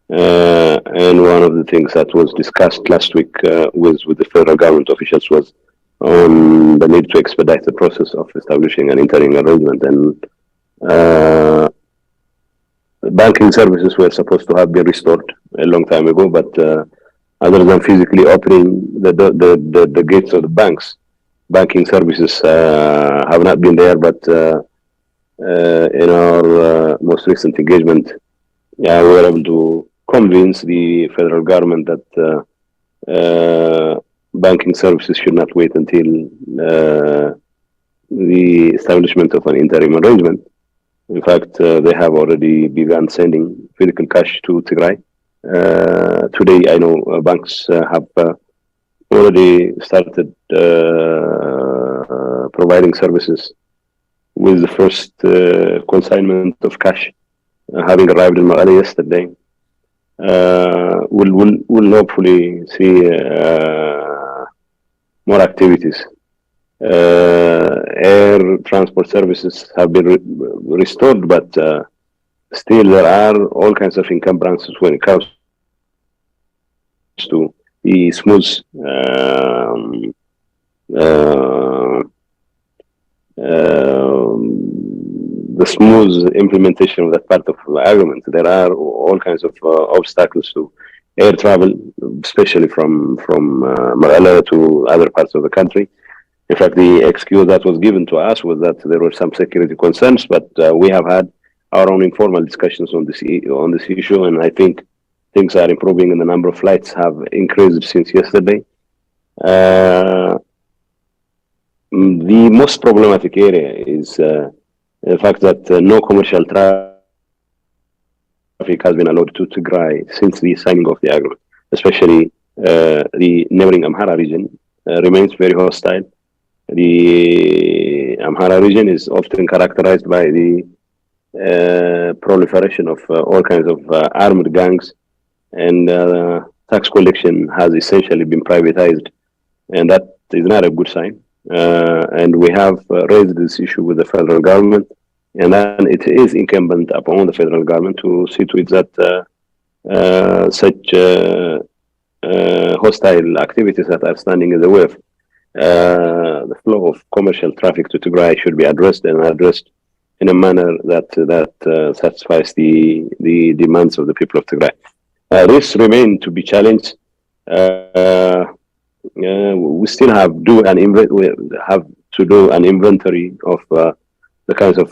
And one of the things that was discussed last week with the federal government officials was on the need to expedite the process of establishing an interim arrangement. And banking services were supposed to have been restored a long time ago, but other than physically opening the gates of the banks, banking services have not been there. But in our most recent engagement, yeah, we were able to convince the federal government that banking services should not wait until the establishment of an interim arrangement. In fact, they have already begun sending physical cash to Tigray. Today, I know banks have already started providing services with the first consignment of cash having arrived in Mali yesterday. We'll hopefully see more activities. Air transport services have been restored, but still there are all kinds of encumbrances when it comes to the smooth the smooth implementation of that part of the agreement. There are all kinds of obstacles to air travel, especially from Malala to other parts of the country. In fact, the excuse that was given to us was that there were some security concerns, but we have had our own informal discussions on this issue, and I think things are improving, and the number of flights have increased since yesterday. The most problematic area is the fact that no commercial traffic has been allowed to Tigray since the signing of the agreement, especially the neighboring Amhara region remains very hostile. The Amhara region is often characterized by the proliferation of all kinds of armed gangs, and tax collection has essentially been privatized, and that is not a good sign. And we have raised this issue with the federal government, and then it is incumbent upon the federal government to see to it that such hostile activities that are standing in the way of the flow of commercial traffic to Tigray should be addressed, and addressed in a manner that satisfies the demands of the people of Tigray. This remains to be challenged. We still have to do an inventory of the kinds of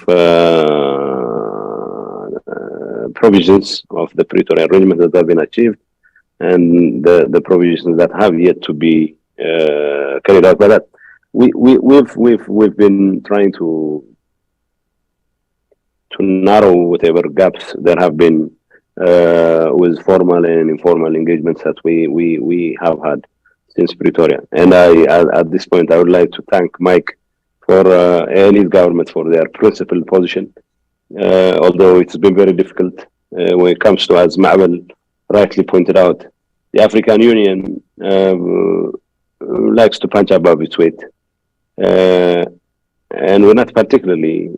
provisions of the Pretoria arrangement that have been achieved, and the provisions that have yet to be carried out by that. We've been trying to narrow whatever gaps there have been with formal and informal engagements that we have had since Pretoria. And at this point, I would like to thank Mike and his government for their principled position, although it's been very difficult when it comes to, as Ma'bel rightly pointed out, the African Union likes to punch above its weight. And we're not particularly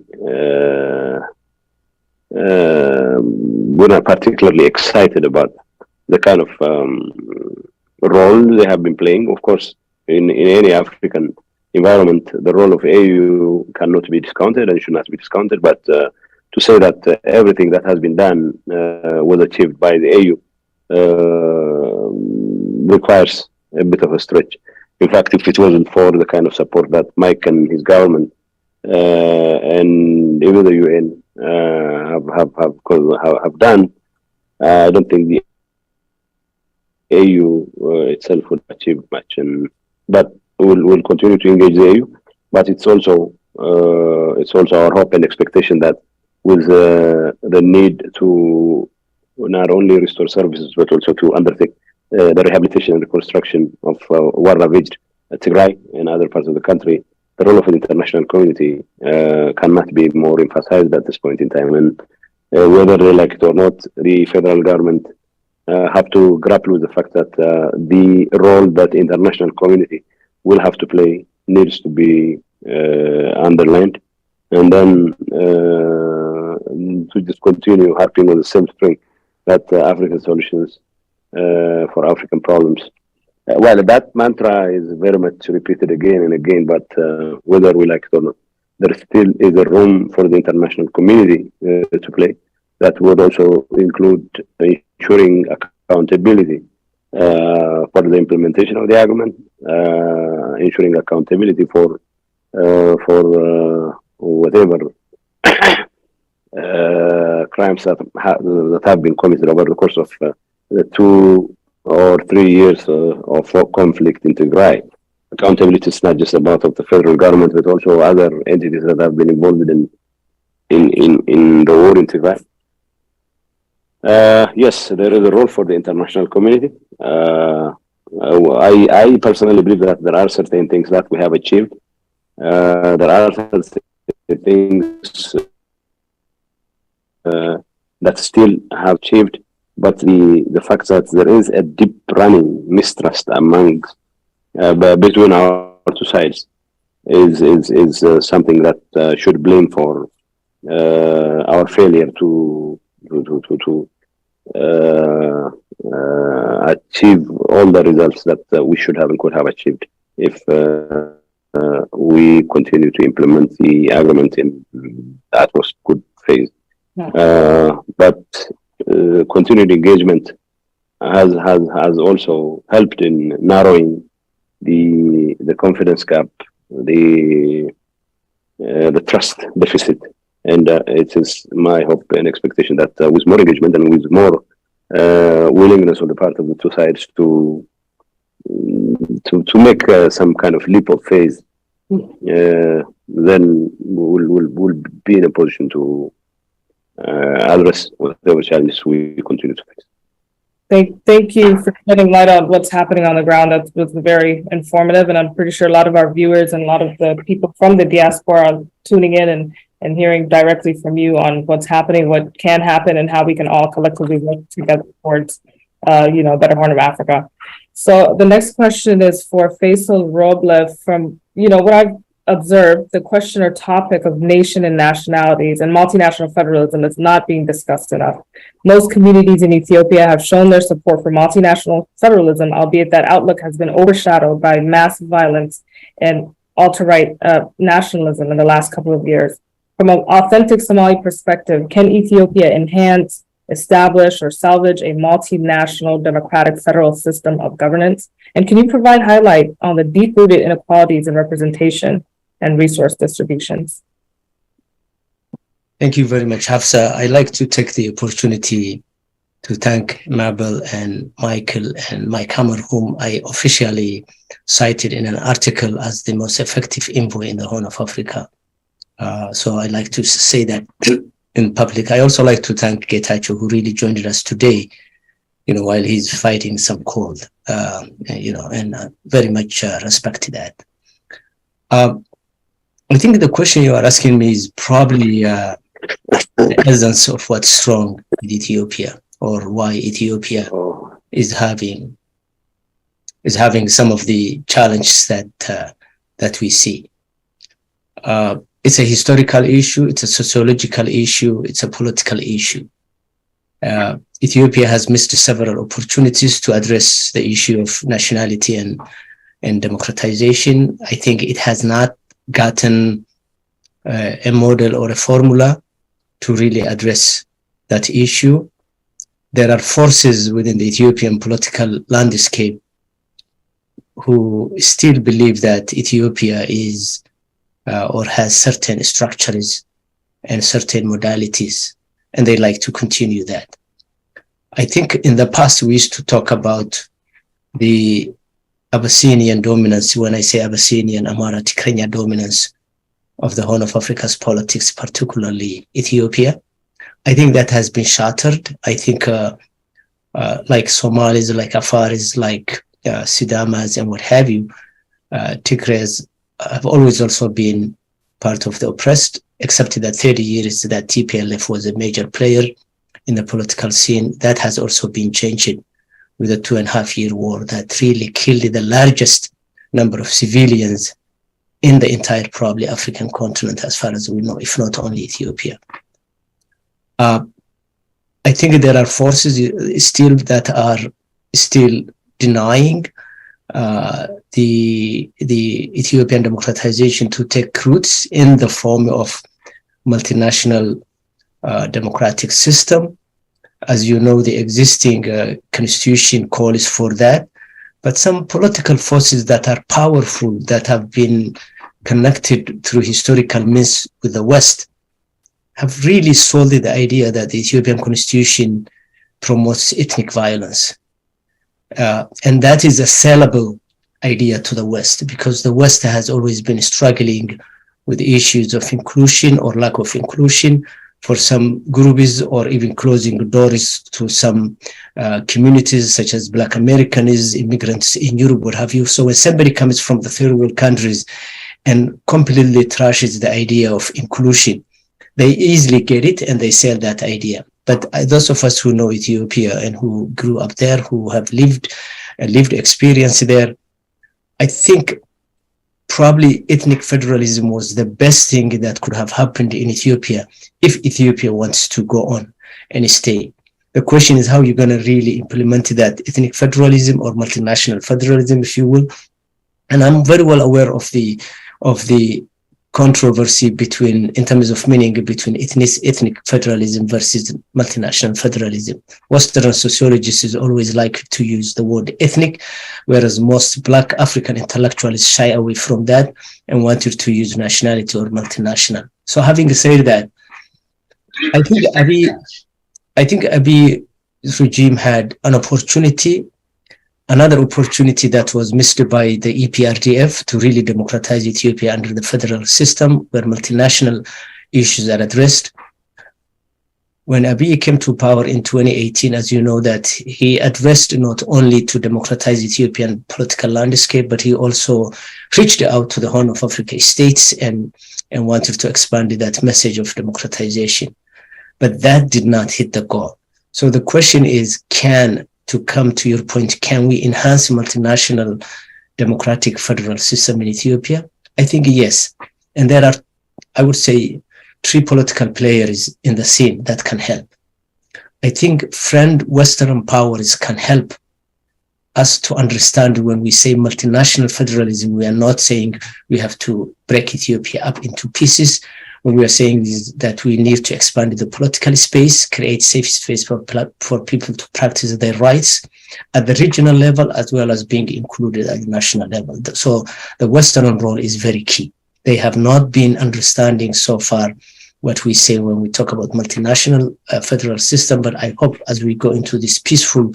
excited about the kind of role they have been playing. Of course, in any African environment, the role of AU cannot be discounted and should not be discounted. But to say that everything that has been done was achieved by the AU requires a bit of a stretch. In fact, if it wasn't for the kind of support that Mike and his government and even the UN have done, I don't think the AU itself would achieve much. But we'll continue to engage the AU. But it's also our hope and expectation that with the need to not only restore services but also to undertake the rehabilitation and reconstruction of war-ravaged Tigray and other parts of the country, the role of the international community cannot be more emphasized at this point in time. And whether they like it or not, the federal government have to grapple with the fact that the role that the international community will have to play needs to be underlined, and then to just continue harping on the same string that African solutions for African problems. Well, that mantra is very much repeated again and again, but whether we like it or not, there still is a room for the international community to play. That would also include ensuring accountability for the implementation of the agreement, ensuring accountability for whatever crimes that have been committed over the course of the 2 or 3 years of conflict in Tigray. Accountability is not just about of the federal government, but also other entities that have been involved in the war in Tigray. Yes, there is a role for the international community. I personally believe that there are certain things that we have achieved. There are certain things that still have achieved, but the fact that there is a deep running mistrust among between our two sides is something that should blame for our failure to achieve all the results that we should have and could have achieved if we continue to implement the agreement in that was good phase. But continued engagement has also helped in narrowing the confidence gap, the trust deficit, and it is my hope and expectation that with more engagement and with more willingness on the part of the two sides to make some kind of leap of faith, then we'll be in a position to address whatever challenges we continue to face. Thank you for shedding light on what's happening on the ground. That was very informative, and I'm pretty sure a lot of our viewers and a lot of the people from the diaspora are tuning in and hearing directly from you on what's happening, what can happen, and how we can all collectively work together towards a better Horn of Africa. So the next question is for Faisal Roble. From what I've observed, the question or topic of nation and nationalities and multinational federalism is not being discussed enough. Most communities in Ethiopia have shown their support for multinational federalism, albeit that outlook has been overshadowed by mass violence and alt-right nationalism in the last couple of years. From an authentic Somali perspective, can Ethiopia enhance, establish, or salvage a multinational democratic federal system of governance? And can you provide highlight on the deep-rooted inequalities in representation and resource distributions? Thank you very much, Hafsa. I'd like to take the opportunity to thank Mabel and Michael and Mike Hammer, whom I officially cited in an article as the most effective envoy in the Horn of Africa. So I'd like to say that in public. I also like to thank Getachew, who really joined us today, while he's fighting some cold, and very much respect that. I think the question you are asking me is probably the essence of what's wrong with Ethiopia, or why Ethiopia is having some of the challenges that we see. It's a historical issue, it's a sociological issue, it's a political issue. Ethiopia has missed several opportunities to address the issue of nationality and democratization. I think it has not gotten a model or a formula to really address that issue. There are forces within the Ethiopian political landscape who still believe that Ethiopia is or has certain structures and certain modalities, and they like to continue that. I think in the past we used to talk about the Abyssinian dominance. When I say Abyssinian, Amhara, Tigrinya dominance of the Horn of Africa's politics, particularly Ethiopia. I think that has been shattered. I think like Somalis, like Afaris, like Sidamas and what have you, Tigrays have always also been part of the oppressed, except that 30 years that TPLF was a major player in the political scene. That has also been changed with a 2.5-year war that really killed the largest number of civilians in the entire probably African continent, as far as we know, if not only Ethiopia. I think there are forces still that are still denying the Ethiopian democratization to take roots in the form of multinational democratic system. As you know, the existing constitution calls for that, but some political forces that are powerful, that have been connected through historical means with the West, have really sold the idea that the Ethiopian constitution promotes ethnic violence. And that is a sellable idea to the West, because the West has always been struggling with issues of inclusion or lack of inclusion for some groups, or even closing doors to some communities such as Black Americans, immigrants in Europe, what have you. So when somebody comes from the third world countries and completely trashes the idea of inclusion, they easily get it and they sell that idea. But those of us who know Ethiopia and who grew up there, who have lived experience there, I think probably ethnic federalism was the best thing that could have happened in Ethiopia if Ethiopia wants to go on and stay. The question is how you're going to really implement that ethnic federalism or multinational federalism, if you will. And I'm very well aware of the controversy between, in terms of meaning, between ethnic federalism versus multinational federalism. Western sociologists always like to use the word ethnic, whereas most Black African intellectuals shy away from that and wanted to use nationality or multinational. So having said that, I think Abiy's regime had another opportunity that was missed by the EPRDF to really democratize Ethiopia under the federal system, where multinational issues are addressed. When Abiy came to power in 2018, as you know, that he addressed not only to democratize Ethiopian political landscape, but he also reached out to the Horn of Africa states and wanted to expand that message of democratization. But that did not hit the goal. So the question is, to come to your point, can we enhance multinational democratic federal system in Ethiopia? I think yes. And there are, I would say, 3 political players in the scene that can help. I think Western powers can help us to understand when we say multinational federalism, we are not saying we have to break Ethiopia up into pieces. What we are saying is that we need to expand the political space, create safe space for people to practice their rights at the regional level, as well as being included at the national level. So the Western role is very key. They have not been understanding so far what we say when we talk about multinational federal system, but I hope as we go into this peaceful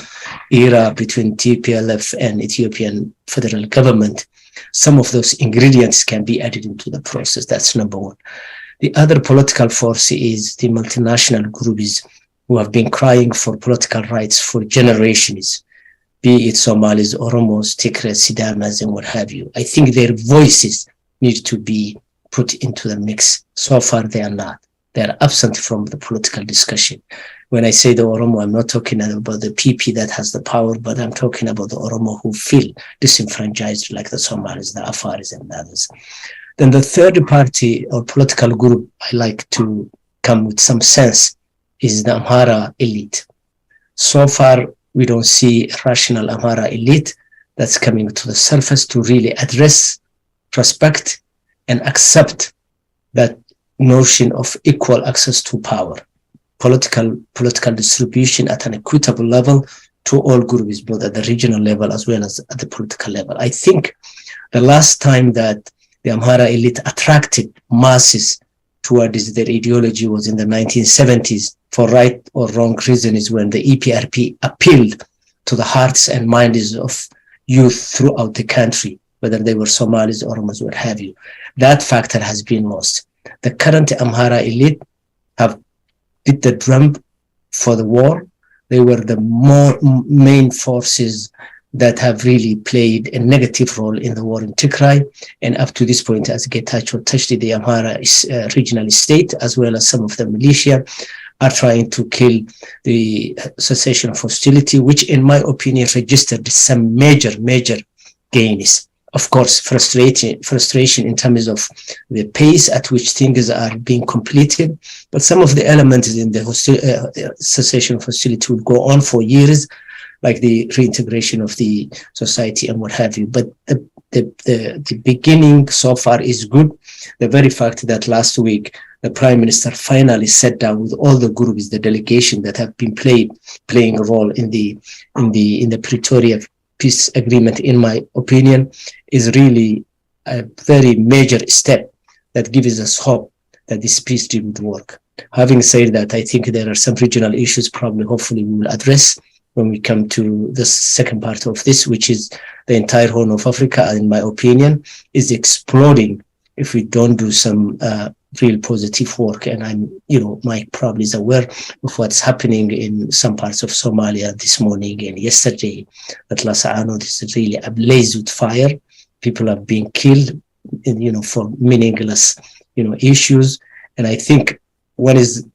era between TPLF and Ethiopian federal government, some of those ingredients can be added into the process. That's number one. The other political force is the multinational groups who have been crying for political rights for generations, be it Somalis, Oromos, Tigray, Sidamas, and what have you. I think their voices need to be put into the mix. So far, they are not. They are absent from the political discussion. When I say the Oromo, I'm not talking about the PP that has the power, but I'm talking about the Oromo who feel disenfranchised, like the Somalis, the Afaris, and others. Then the third party or political group I like to come with some sense is the Amhara elite. So far, we don't see a rational Amhara elite that's coming to the surface to really address, respect, and accept that notion of equal access to power, political distribution at an equitable level to all groups, both at the regional level as well as at the political level. I think the last time that the Amhara elite attracted masses towards their ideology was in the 1970s, for right or wrong reasons, when the EPRP appealed to the hearts and minds of youth throughout the country, whether they were Somalis, Oromos, what have you. That factor has been lost. The current Amhara elite have beat the drum for the war. They were the main forces that have really played a negative role in the war in Tigray. And up to this point, as Getachew touched, the Amhara regional state, as well as some of the militia, are trying to kill the cessation of hostility, which in my opinion registered some major gains of course, frustration in terms of the pace at which things are being completed. But some of the elements in the cessation of hostility will go on for years, like the reintegration of the society and what have you. But the beginning so far is good. The very fact that last week the Prime Minister finally sat down with all the groups, the delegation that have been playing a role in the Pretoria peace agreement, in my opinion, is really a very major step that gives us hope that this peace deal would work. Having said that, I think there are some regional issues hopefully we will address when we come to the second part of this, which is the entire Horn of Africa, in my opinion, is exploding if we don't do some real positive work. And Mike probably is aware of what's happening in some parts of Somalia this morning and yesterday, that Lasano is really ablaze with fire. People are being killed, for meaningless, issues. And I think when is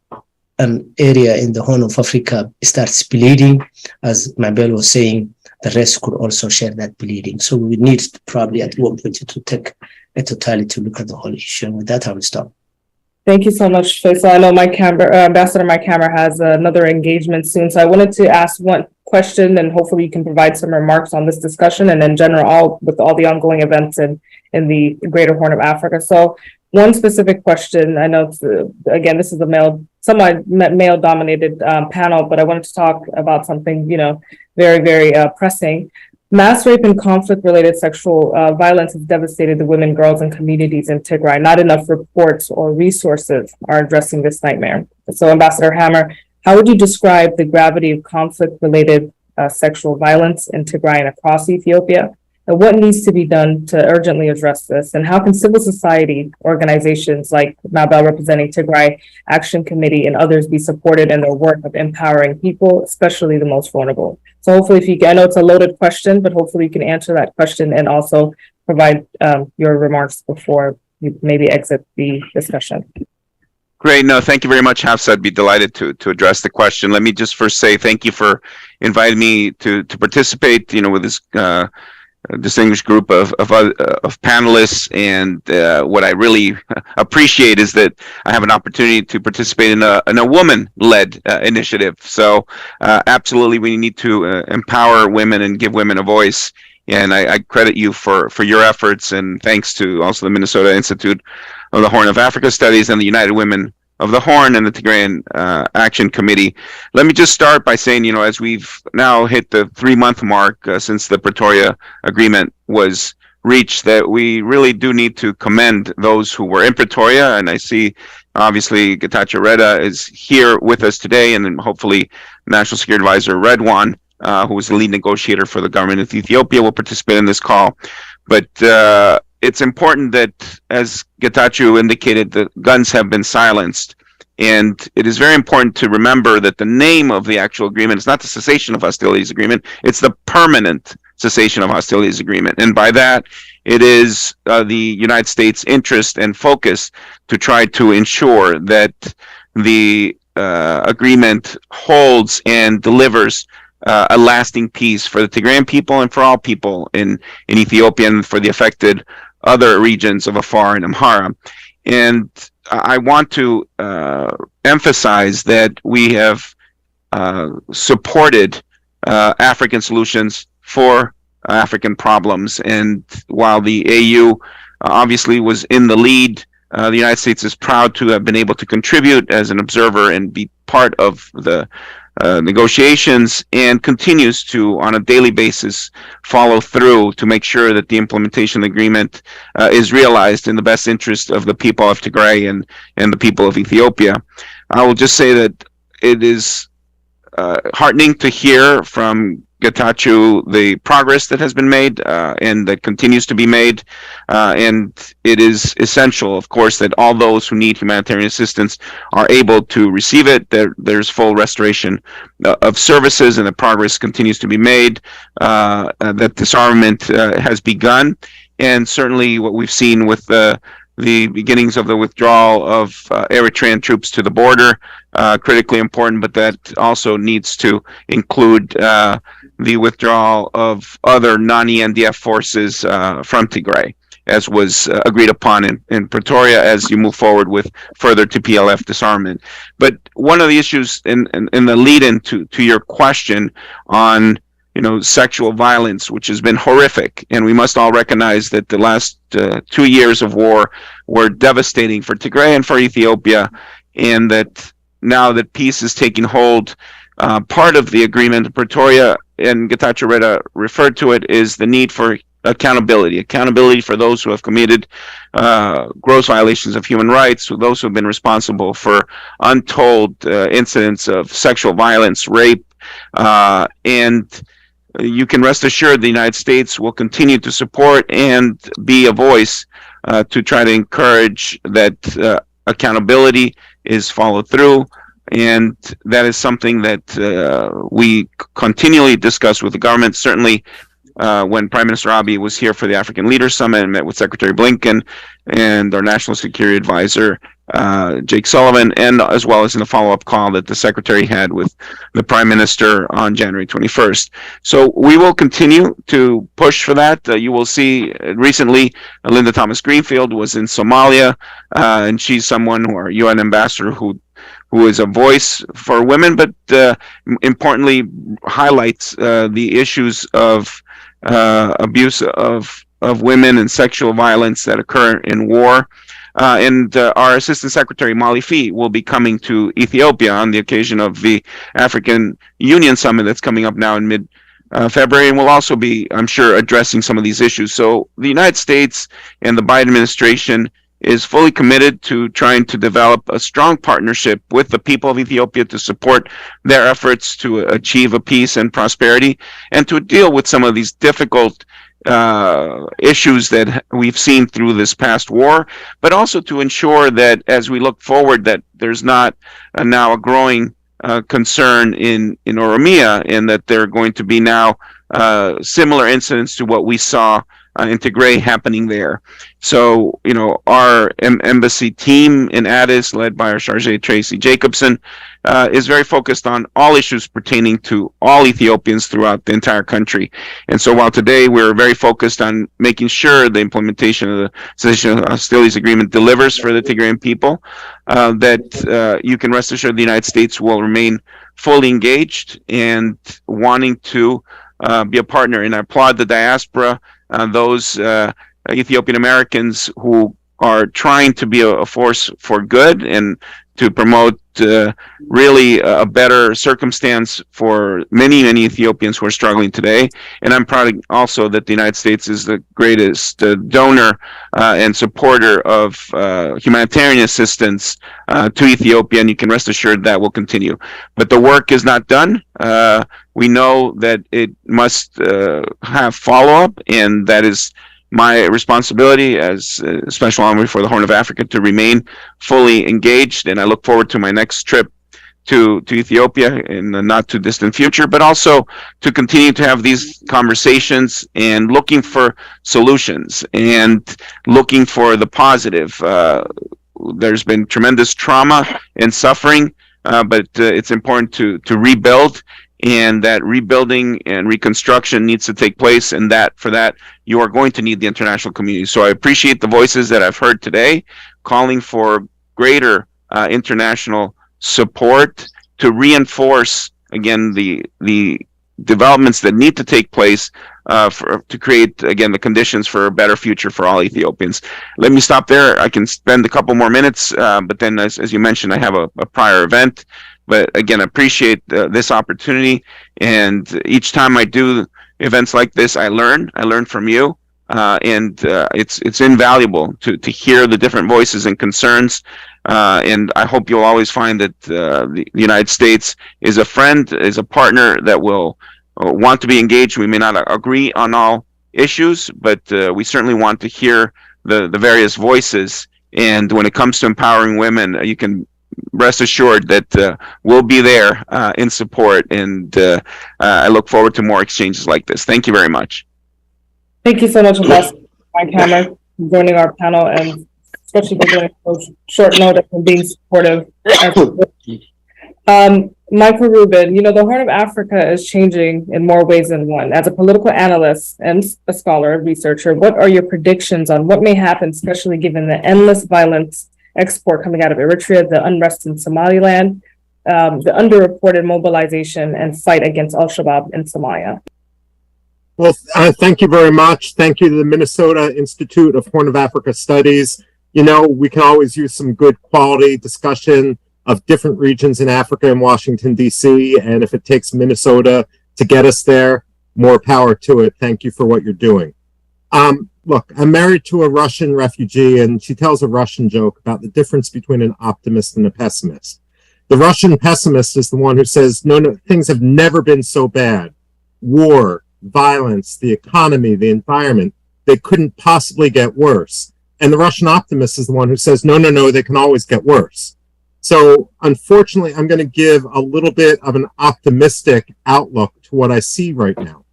an area in the Horn of Africa starts bleeding, as Mabel was saying, the rest could also share that bleeding. So we need probably at one point to take a totality to look at the whole issue. And with that, I will stop. Thank you so much, Faisal. I know Ambassador Mike Hammer has another engagement soon. So I wanted to ask one question, and hopefully you can provide some remarks on this discussion and in general, with all the ongoing events in the greater Horn of Africa. So one specific question, I know, again, this is a somewhat male-dominated panel, but I wanted to talk about something, very, very pressing. Mass rape and conflict-related sexual violence has devastated the women, girls, and communities in Tigray. Not enough reports or resources are addressing this nightmare. So, Ambassador Hammer, how would you describe the gravity of conflict-related sexual violence in Tigray and across Ethiopia? And what needs to be done to urgently address this? And how can civil society organizations like Mabel representing Tigray Action Committee and others be supported in their work of empowering people, especially the most vulnerable? So hopefully if you can, I know it's a loaded question, but hopefully you can answer that question and also provide your remarks before you maybe exit the discussion. Great. No, thank you very much, Hafsa. I'd be delighted to address the question. Let me just first say thank you for inviting me to participate, with this distinguished group of panelists, and what I really appreciate is that I have an opportunity to participate in a woman-led initiative. So absolutely, we need to empower women and give women a voice. And I credit you for your efforts, and thanks to also the Minnesota Institute of the Horn of Africa Studies and the United Women of the Horn and the Tigrayan Action Committee. Let me just start by saying, as we've now hit the 3-month mark since the Pretoria Agreement was reached, that we really do need to commend those who were in Pretoria. And I see, obviously, Getachew Reda is here with us today, and then hopefully National Security Advisor Redwan, who is the lead negotiator for the government of Ethiopia, will participate in this call. But it's important that, as Getachew indicated, the guns have been silenced. And it is very important to remember that the name of the actual agreement is not the cessation of hostilities agreement, it's the permanent cessation of hostilities agreement. And by that, it is the United States' interest and focus to try to ensure that the agreement holds and delivers a lasting peace for the Tigrayan people and for all people in Ethiopia and for the affected other regions of Afar and Amhara. And I want to emphasize that we have supported African solutions for African problems. And while the AU obviously was in the lead, the United States is proud to have been able to contribute as an observer and be part of the negotiations, and continues to, on a daily basis, follow through to make sure that the implementation of the agreement is realized in the best interest of the people of Tigray and the people of Ethiopia. I will just say that it is heartening to hear from Getachew the progress that has been made and that continues to be made. And it is essential, of course, that all those who need humanitarian assistance are able to receive it. There's full restoration of services, and the progress continues to be made, that disarmament has begun. And certainly what we've seen with the beginnings of the withdrawal of Eritrean troops to the border, critically important, but that also needs to include the withdrawal of other non-ENDF forces from Tigray, as was agreed upon in Pretoria as you move forward with further TPLF disarmament. But one of the issues in the lead-in to your question on sexual violence, which has been horrific, and we must all recognize that the last 2 years of war were devastating for Tigray and for Ethiopia, and that now that peace is taking hold, part of the agreement in Pretoria, and Getachew Reda referred to it, is the need for accountability for those who have committed gross violations of human rights, those who have been responsible for untold incidents of sexual violence, rape, and you can rest assured the United States will continue to support and be a voice to try to encourage that accountability is followed through. And that is something that we continually discuss with the government. Certainly, when Prime Minister Abiy was here for the African Leaders Summit and met with Secretary Blinken and our National Security Advisor, Jake Sullivan, and as well as in the follow-up call that the Secretary had with the Prime Minister on January 21st. So we will continue to push for that. You will see recently Linda Thomas Greenfield was in Somalia, and she's someone, who our UN ambassador, who is a voice for women, but importantly highlights the issues of abuse of women and sexual violence that occur in war. And our Assistant Secretary Molly Fee will be coming to Ethiopia on the occasion of the African Union Summit that's coming up now in mid-February, and will also be, I'm sure, addressing some of these issues. So the United States and the Biden administration is fully committed to trying to develop a strong partnership with the people of Ethiopia to support their efforts to achieve a peace and prosperity, and to deal with some of these difficult issues that we've seen through this past war, but also to ensure that as we look forward, that there's not now a growing concern in Oromia, and that there are going to be now similar incidents to what we saw in Tigray happening there. So, our embassy team in Addis, led by our Chargé Tracy Jacobson, is very focused on all issues pertaining to all Ethiopians throughout the entire country. And so while today we're very focused on making sure the implementation of the Cessation of Hostilities Agreement delivers for the Tigrayan people, that you can rest assured the United States will remain fully engaged and wanting to be a partner. And I applaud the diaspora, those Ethiopian Americans who are trying to be a force for good and to promote really a better circumstance for many, many Ethiopians who are struggling today. And I'm proud also that the United States is the greatest donor and supporter of humanitarian assistance to Ethiopia, and you can rest assured that will continue. But the work is not done. We know that it must have follow-up, and that is my responsibility as Special Envoy for the Horn of Africa to remain fully engaged. And I look forward to my next trip to Ethiopia in the not too distant future, but also to continue to have these conversations and looking for solutions and looking for the positive. There's been tremendous trauma and suffering, but it's important to rebuild, and that rebuilding and reconstruction needs to take place, and that for that you are going to need the international community. So I appreciate the voices that I've heard today calling for greater international support to reinforce again the developments that need to take place to create again the conditions for a better future for all Ethiopians. Let me stop there. I can spend a couple more minutes, but then as you mentioned, I have a prior event. But again, I appreciate this opportunity, and each time I do events like this, I learn from you, and it's invaluable to hear the different voices and concerns, and I hope you'll always find that the United States is a friend, is a partner that will want to be engaged. We may not agree on all issues, but we certainly want to hear the various voices, and when it comes to empowering women, you can rest assured that we'll be there in support, and I look forward to more exchanges like this. Thank you very much. Thank you so much, Ambassador Mike Hammer, for joining our panel, and especially for doing a short notice and being supportive. Michael Rubin, the Horn of Africa is changing in more ways than one. As a political analyst and a scholar, a researcher, what are your predictions on what may happen, especially given the endless violence export coming out of Eritrea, the unrest in Somaliland, the underreported mobilization and fight against Al-Shabaab in Somalia? Well, thank you very much. Thank you to the Minnesota Institute of Horn of Africa Studies. We can always use some good quality discussion of different regions in Africa and Washington, D.C. And if it takes Minnesota to get us there, more power to it. Thank you for what you're doing. Look, I'm married to a Russian refugee, and she tells a Russian joke about the difference between an optimist and a pessimist. The Russian pessimist is the one who says, no, things have never been so bad. War, violence, the economy, the environment, they couldn't possibly get worse. And the Russian optimist is the one who says, no, they can always get worse. So unfortunately, I'm going to give a little bit of an optimistic outlook to what I see right now.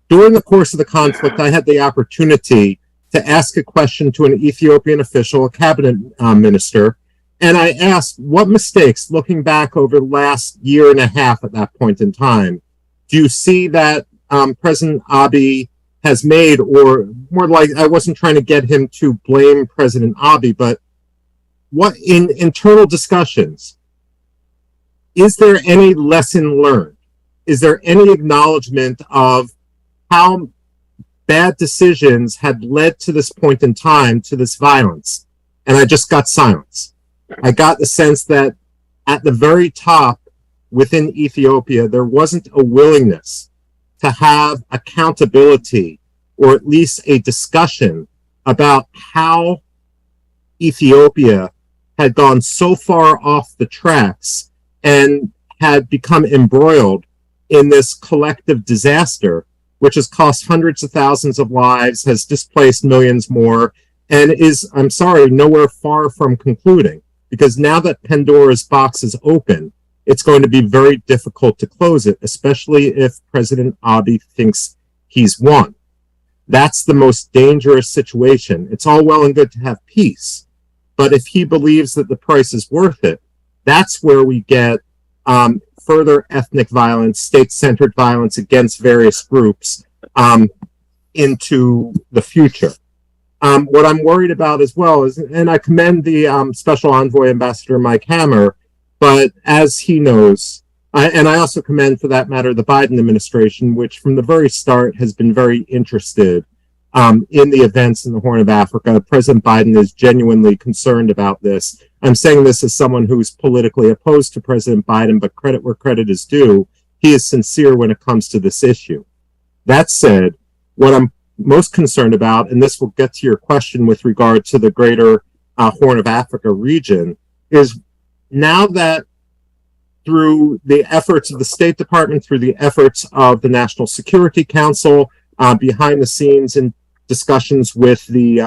During the course of the conflict, I had the opportunity to ask a question to an Ethiopian official, a cabinet minister, and I asked, what mistakes, looking back over the last year and a half at that point in time, do you see that President Abiy has made? Or more like, I wasn't trying to get him to blame President Abiy, but what in internal discussions, is there any lesson learned? Is there any acknowledgement of how bad decisions had led to this point in time, to this violence? And I just got silence. I got the sense that at the very top within Ethiopia, there wasn't a willingness to have accountability, or at least a discussion about how Ethiopia had gone so far off the tracks and had become embroiled in this collective disaster, which has cost hundreds of thousands of lives, has displaced millions more, and is, I'm sorry, nowhere far from concluding. Because now that Pandora's box is open, it's going to be very difficult to close it, especially if President Abiy thinks he's won. That's the most dangerous situation. It's all well and good to have peace, but if he believes that the price is worth it, that's where we get further ethnic violence, state-centered violence against various groups into the future. What I'm worried about as well is, and I commend the Special Envoy Ambassador Mike Hammer, but as he knows, and I also commend, for that matter, the Biden administration, which from the very start has been very interested in the events in the Horn of Africa. President Biden is genuinely concerned about this. I'm saying this as someone who's politically opposed to President Biden, but credit where credit is due. He is sincere when it comes to this issue. That said, what I'm most concerned about, and this will get to your question with regard to the greater Horn of Africa region, is now that through the efforts of the State Department, through the efforts of the National Security Council, behind the scenes in discussions with the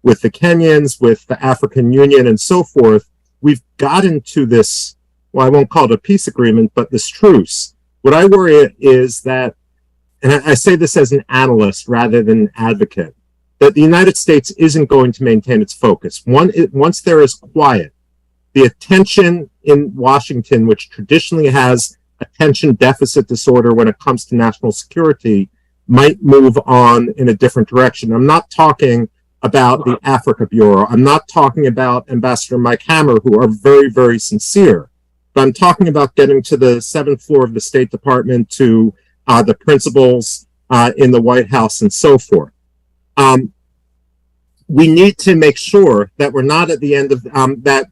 Kenyans, with the African Union, and so forth, we've gotten to this, well, I won't call it a peace agreement, but this truce. What I worry is that, and I say this as an analyst rather than an advocate, that the United States isn't going to maintain its focus. Once there is quiet, the attention in Washington, which traditionally has attention deficit disorder when it comes to national security, might move on in a different direction. I'm not talking about the Africa Bureau. I'm not talking about Ambassador Mike Hammer, who are very, very sincere. But I'm talking about getting to the 7th floor of the State Department, to the principals in the White House, and so forth. We need to make sure that we're not at the end of that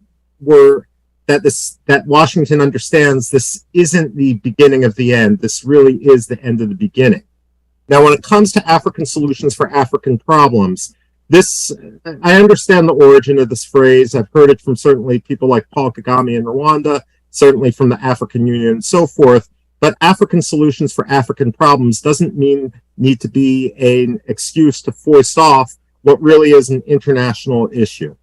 Washington understands this isn't the beginning of the end. This really is the end of the beginning. Now, when it comes to African solutions for African problems, I understand the origin of this phrase. I've heard it from certainly people like Paul Kagame in Rwanda, certainly from the African Union, and so forth. But African solutions for African problems doesn't need to be an excuse to foist off what really is an international issue.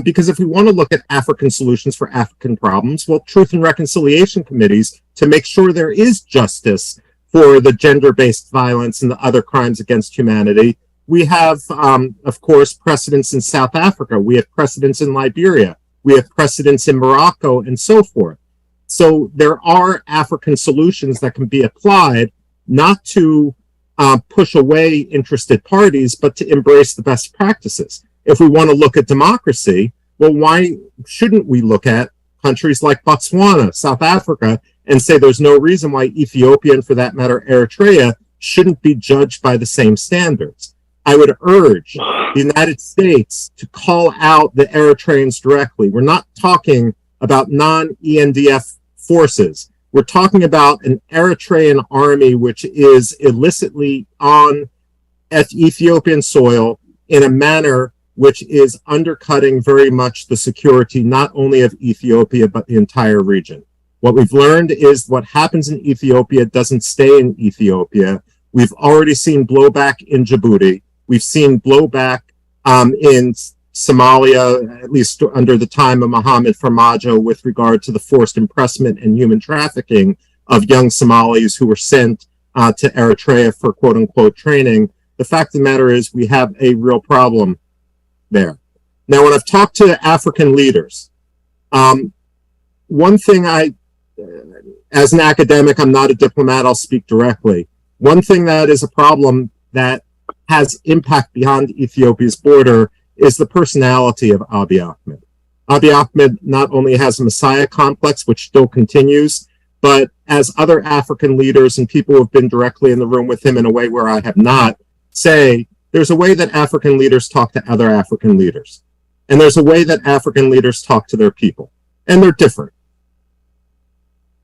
Because if we want to look at African solutions for African problems, well, Truth and Reconciliation Committees, to make sure there is justice for the gender-based violence and the other crimes against humanity. We have, of course, precedents in South Africa. We have precedents in Liberia. We have precedents in Morocco, and so forth. So there are African solutions that can be applied, not to push away interested parties, but to embrace the best practices. If we want to look at democracy, well, why shouldn't we look at countries like Botswana, South Africa, and say there's no reason why Ethiopia, and for that matter, Eritrea, shouldn't be judged by the same standards? I would urge the United States to call out the Eritreans directly. We're not talking about non-ENDF forces. We're talking about an Eritrean army which is illicitly on Ethiopian soil in a manner which is undercutting very much the security not only of Ethiopia but the entire region. What we've learned is what happens in Ethiopia doesn't stay in Ethiopia. We've already seen blowback in Djibouti. We've seen blowback in Somalia, at least under the time of Mohamed Farmajo, with regard to the forced impressment and human trafficking of young Somalis who were sent to Eritrea for quote-unquote training. The fact of the matter is we have a real problem there. Now, when I've talked to African leaders, one thing as an academic, I'm not a diplomat, I'll speak directly. One thing that is a problem that has impact beyond Ethiopia's border is the personality of Abiy Ahmed. Abiy Ahmed not only has a messiah complex, which still continues, but as other African leaders and people who have been directly in the room with him in a way where I have not, say, there's a way that African leaders talk to other African leaders. And there's a way that African leaders talk to their people. And they're different.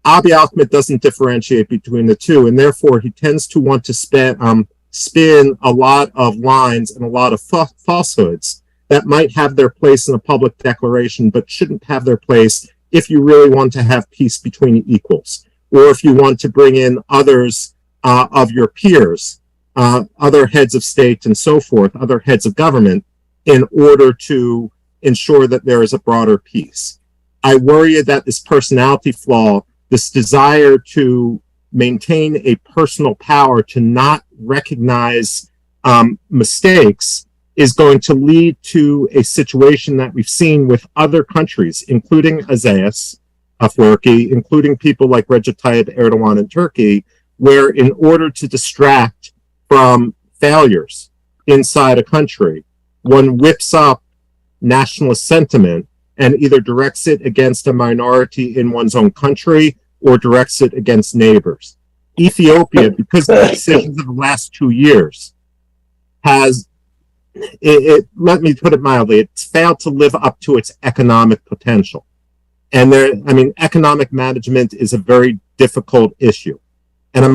Abiy Ahmed doesn't differentiate between the two, and therefore he tends to want to spin a lot of lines and a lot of falsehoods that might have their place in a public declaration, but shouldn't have their place if you really want to have peace between equals, or if you want to bring in others of your peers, other heads of state and so forth, other heads of government, in order to ensure that there is a broader peace. I worry that this personality flaw, this desire to maintain a personal power to not recognize mistakes, is going to lead to a situation that we've seen with other countries, including Isaias Afwerki, including people like Recep Tayyip Erdogan in Turkey, where in order to distract from failures inside a country, one whips up nationalist sentiment and either directs it against a minority in one's own country or directs it against neighbors. Ethiopia, because of the decisions of the last 2 years, has, let me put it mildly, it's failed to live up to its economic potential. And economic management is a very difficult issue. And I'm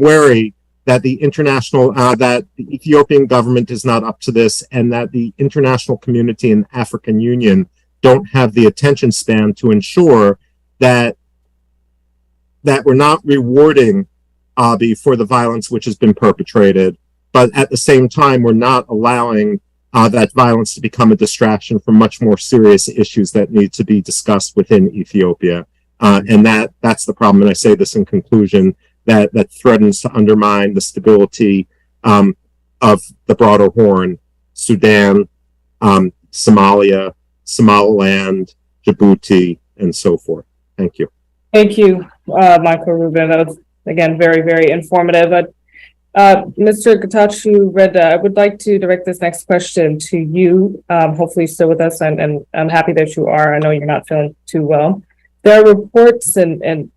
wary that the that the Ethiopian government is not up to this, and that the international community and the African Union don't have the attention span to ensure that we're not rewarding Abiy for the violence which has been perpetrated, but at the same time, we're not allowing that violence to become a distraction from much more serious issues that need to be discussed within Ethiopia. And that's the problem. And I say this in conclusion, that threatens to undermine the stability of the broader Horn, Sudan, Somalia, Somaliland, Djibouti, and so forth. Thank you. Thank you, Michael Rubin. That was, again, very, very informative. Mr. Getachew Reda, I would like to direct this next question to you. Hopefully you're still with us, and I'm happy that you are. I know you're not feeling too well. There are reports and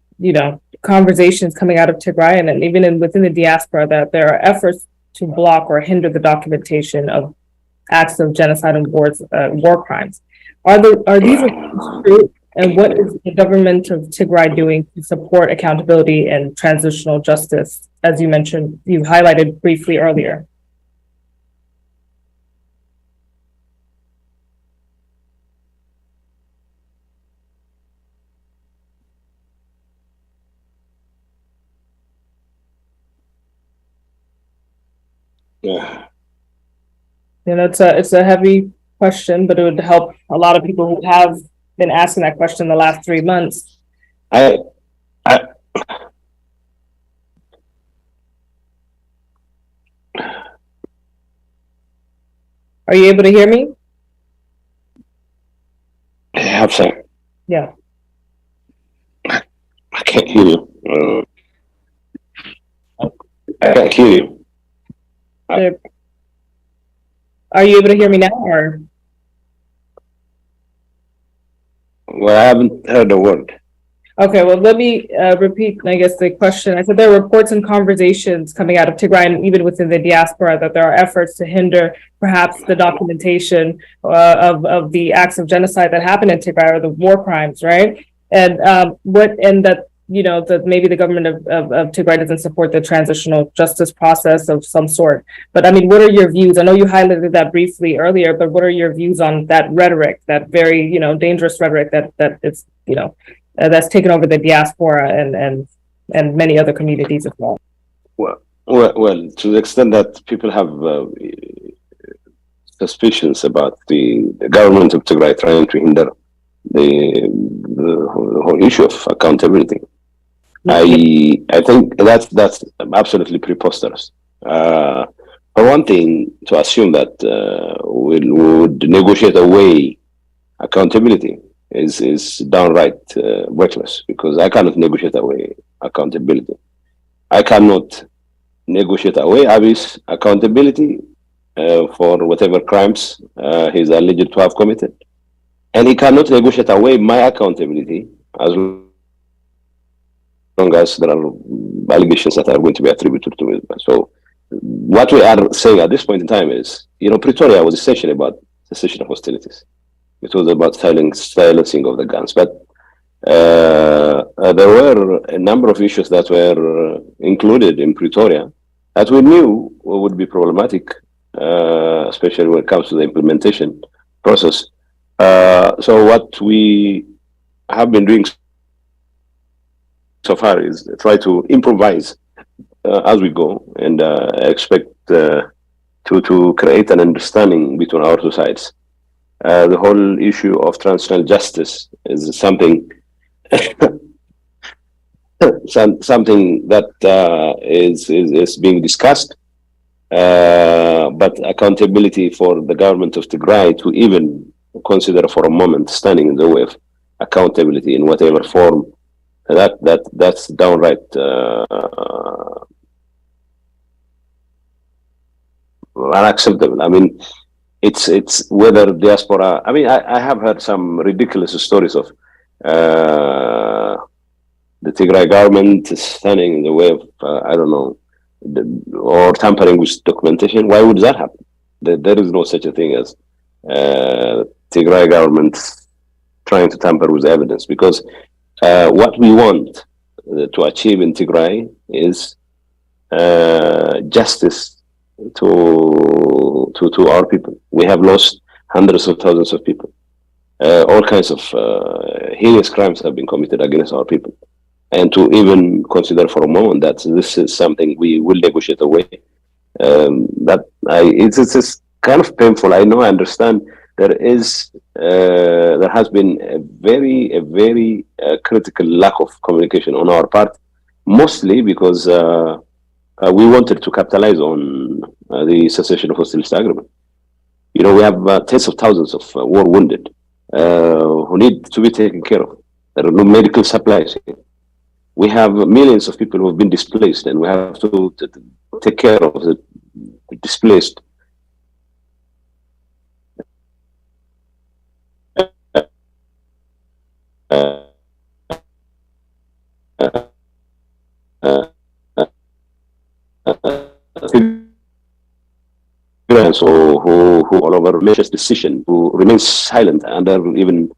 conversations coming out of Tigray and even within the diaspora that there are efforts to block or hinder the documentation of acts of genocide and war crimes. Are these true? And what is the government of Tigray doing to support accountability and transitional justice, as you mentioned, you highlighted briefly earlier? Yeah. It's a heavy question, but it would help a lot of people who have been asking that question the last 3 months. Are you able to hear me? Hafsa. Yeah. can't hear you. I can't hear you. Are you able to hear me now, or? Well, I haven't heard a word. Okay, well, let me repeat, I guess, the question. I said there are reports and conversations coming out of Tigray and even within the diaspora that there are efforts to hinder perhaps the documentation of the acts of genocide that happened in Tigray, or the war crimes, right? And that, you know, that maybe the government of Tigray doesn't support the transitional justice process of some sort. But I mean, what are your views? I know you highlighted that briefly earlier, but what are your views on that rhetoric, that very, you know, dangerous rhetoric that it's, you know, that's taken over the diaspora and many other communities as well? Well, to the extent that people have suspicions about the government of Tigray trying to hinder the whole issue of accountability, I think that's absolutely preposterous. For one thing, to assume that we would negotiate away accountability is downright reckless, because I cannot negotiate away accountability. I cannot negotiate away Abiy's accountability for whatever crimes he's alleged to have committed, and he cannot negotiate away my accountability as long as there are allegations that are going to be attributed to me. So what we are saying at this point in time is, you know, Pretoria was essentially about cessation of hostilities. It was about silencing of the guns. But there were a number of issues that were included in Pretoria that we knew would be problematic, especially when it comes to the implementation process. So what we have been doing so far is try to improvise as we go, and expect to create an understanding between our two sides. The whole issue of transitional justice is something something that is being discussed, but accountability for the government of Tigray to even consider for a moment standing in the way of accountability in whatever form, that's downright unacceptable. I mean, it's whether diaspora. I mean, I have heard some ridiculous stories of the Tigray government standing in the way of I don't know, or tampering with documentation. Why would that happen? There is no such a thing as Tigray government trying to tamper with evidence, because what we want to achieve in Tigray is justice to our people. We have lost hundreds of thousands of people. All kinds of heinous crimes have been committed against our people. And to even consider for a moment that this is something we will negotiate away, it's kind of painful. I know, I understand. There has been a very critical lack of communication on our part, mostly because we wanted to capitalize on the cessation of hostilities agreement. You know, we have tens of thousands of war wounded who need to be taken care of. There are no medical supplies. We have millions of people who have been displaced, and we have to take care of the displaced. Who all over Malaysia's decision to remain silent under even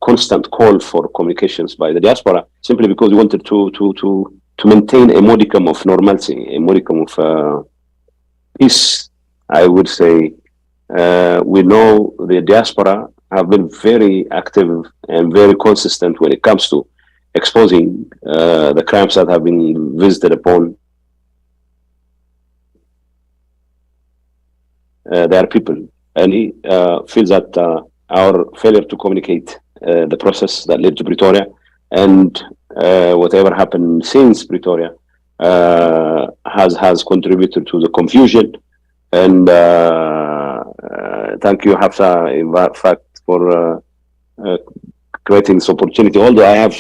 constant call for communications by the diaspora, simply because we wanted to maintain a modicum of normalcy, a modicum of peace. I would say we know the diaspora have been very active and very consistent when it comes to exposing the crimes that have been visited upon their people, and he feels that our failure to communicate the process that led to Pretoria and whatever happened since Pretoria has contributed to the confusion. And thank you, Hafsa, in fact, for creating this opportunity. Although I have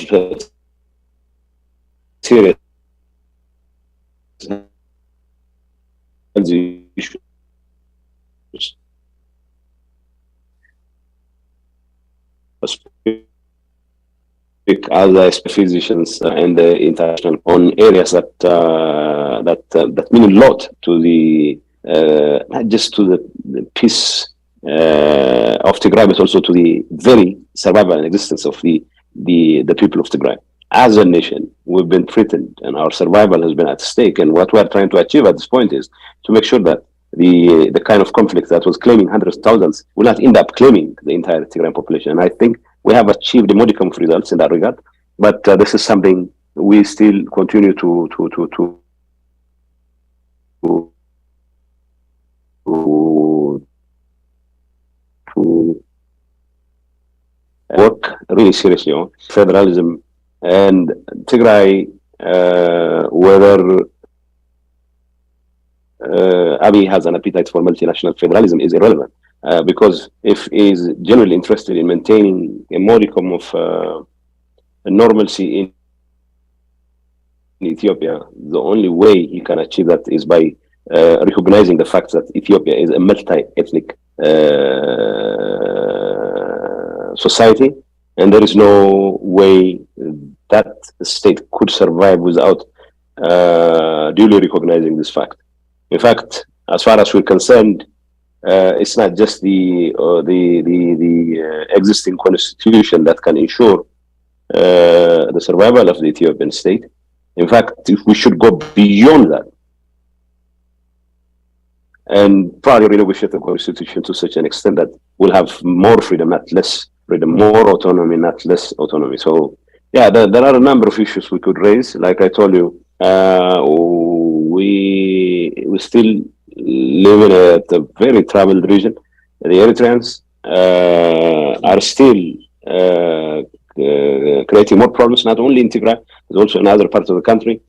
serious health issues. As physicians and the international on areas that mean a lot to the not just to the peace of Tigray, but also to the very survival and existence of the people of Tigray. As a nation, we've been threatened, and our survival has been at stake. And what we're trying to achieve at this point is to make sure that the kind of conflict that was claiming hundreds of thousands will not end up claiming the entire Tigrayan population. And I think we have achieved a modicum of results in that regard, but this is something we still continue to work really seriously on federalism and Tigray, whether Abiy has an appetite for multinational federalism is irrelevant. Because if he is generally interested in maintaining a modicum of normalcy in Ethiopia, the only way he can achieve that is by recognizing the fact that Ethiopia is a multi-ethnic society, and there is no way that state could survive without duly recognizing this fact. In fact, as far as we're concerned, it's not just the existing constitution that can ensure the survival of the Ethiopian state. In fact, if we should go beyond that and probably renegotiate the constitution to such an extent that we'll have more freedom, not less freedom, more autonomy, not less autonomy. So, yeah, there are a number of issues we could raise. Like I told you, we still live in a very troubled region. The Eritreans are still creating more problems, not only in Tigray, but also in other parts of the country,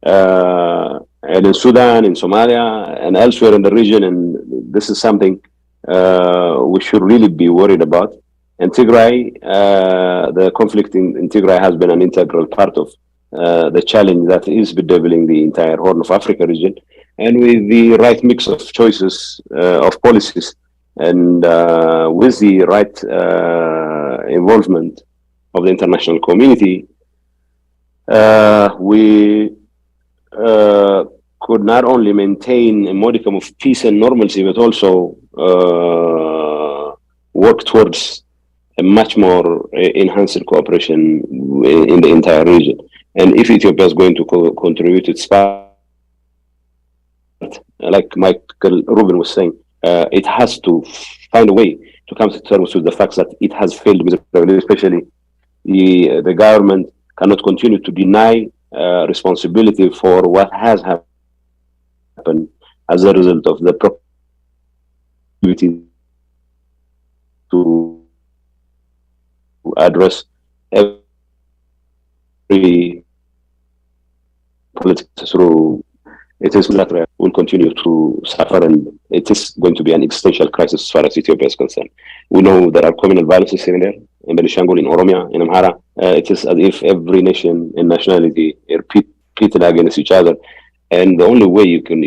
and in Sudan, in Somalia, and elsewhere in the region. And this is something we should really be worried about. And Tigray, the conflict in Tigray has been an integral part of the challenge that is bedeviling the entire Horn of Africa region. And with the right mix of choices of policies and with the right involvement of the international community, we could not only maintain a modicum of peace and normalcy, but also work towards a much more enhanced cooperation in the entire region. And if Ethiopia is going to contribute its part, like Michael Rubin was saying, it has to find a way to come to terms with the fact that it has failed miserably, especially the government cannot continue to deny responsibility for what has happened as a result of the proclivity to address every politics through it is that will continue to suffer, and it is going to be an existential crisis as far as Ethiopia is concerned. We know there are communal violences here and there, in Benishangul, in Oromia, in Amhara. It is as if every nation and nationality are pitted against each other, and the only way you can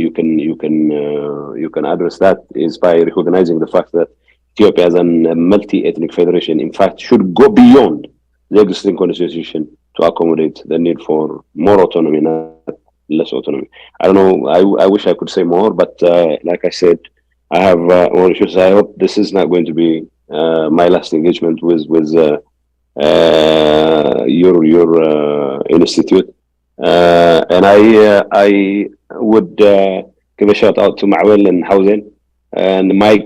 address that is by recognizing the fact that Ethiopia as a multi-ethnic federation, in fact, should go beyond the existing constitution to accommodate the need for more autonomy, not less autonomy. I don't know. I wish I could say more, but like I said, I have more issues. I hope this is not going to be my last engagement with your institute. And I would give a shout out to Ma'wil and Hausen and Mike,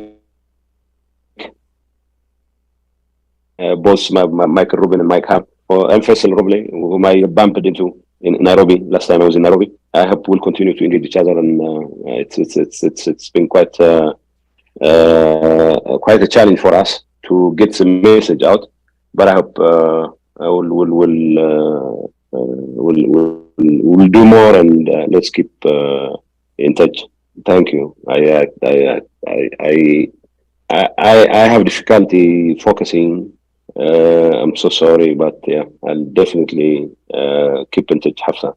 both Michael Rubin and Mike Ham, and Faisal Roble, whom I bumped into in Nairobi last time I was in Nairobi. I hope we'll continue to engage each other, and it's been quite a challenge for us to get the message out. But I hope we'll do more, and let's keep in touch. Thank you. I have difficulty focusing. I'm so sorry, but yeah, I'll definitely keep in touch, Hafsa.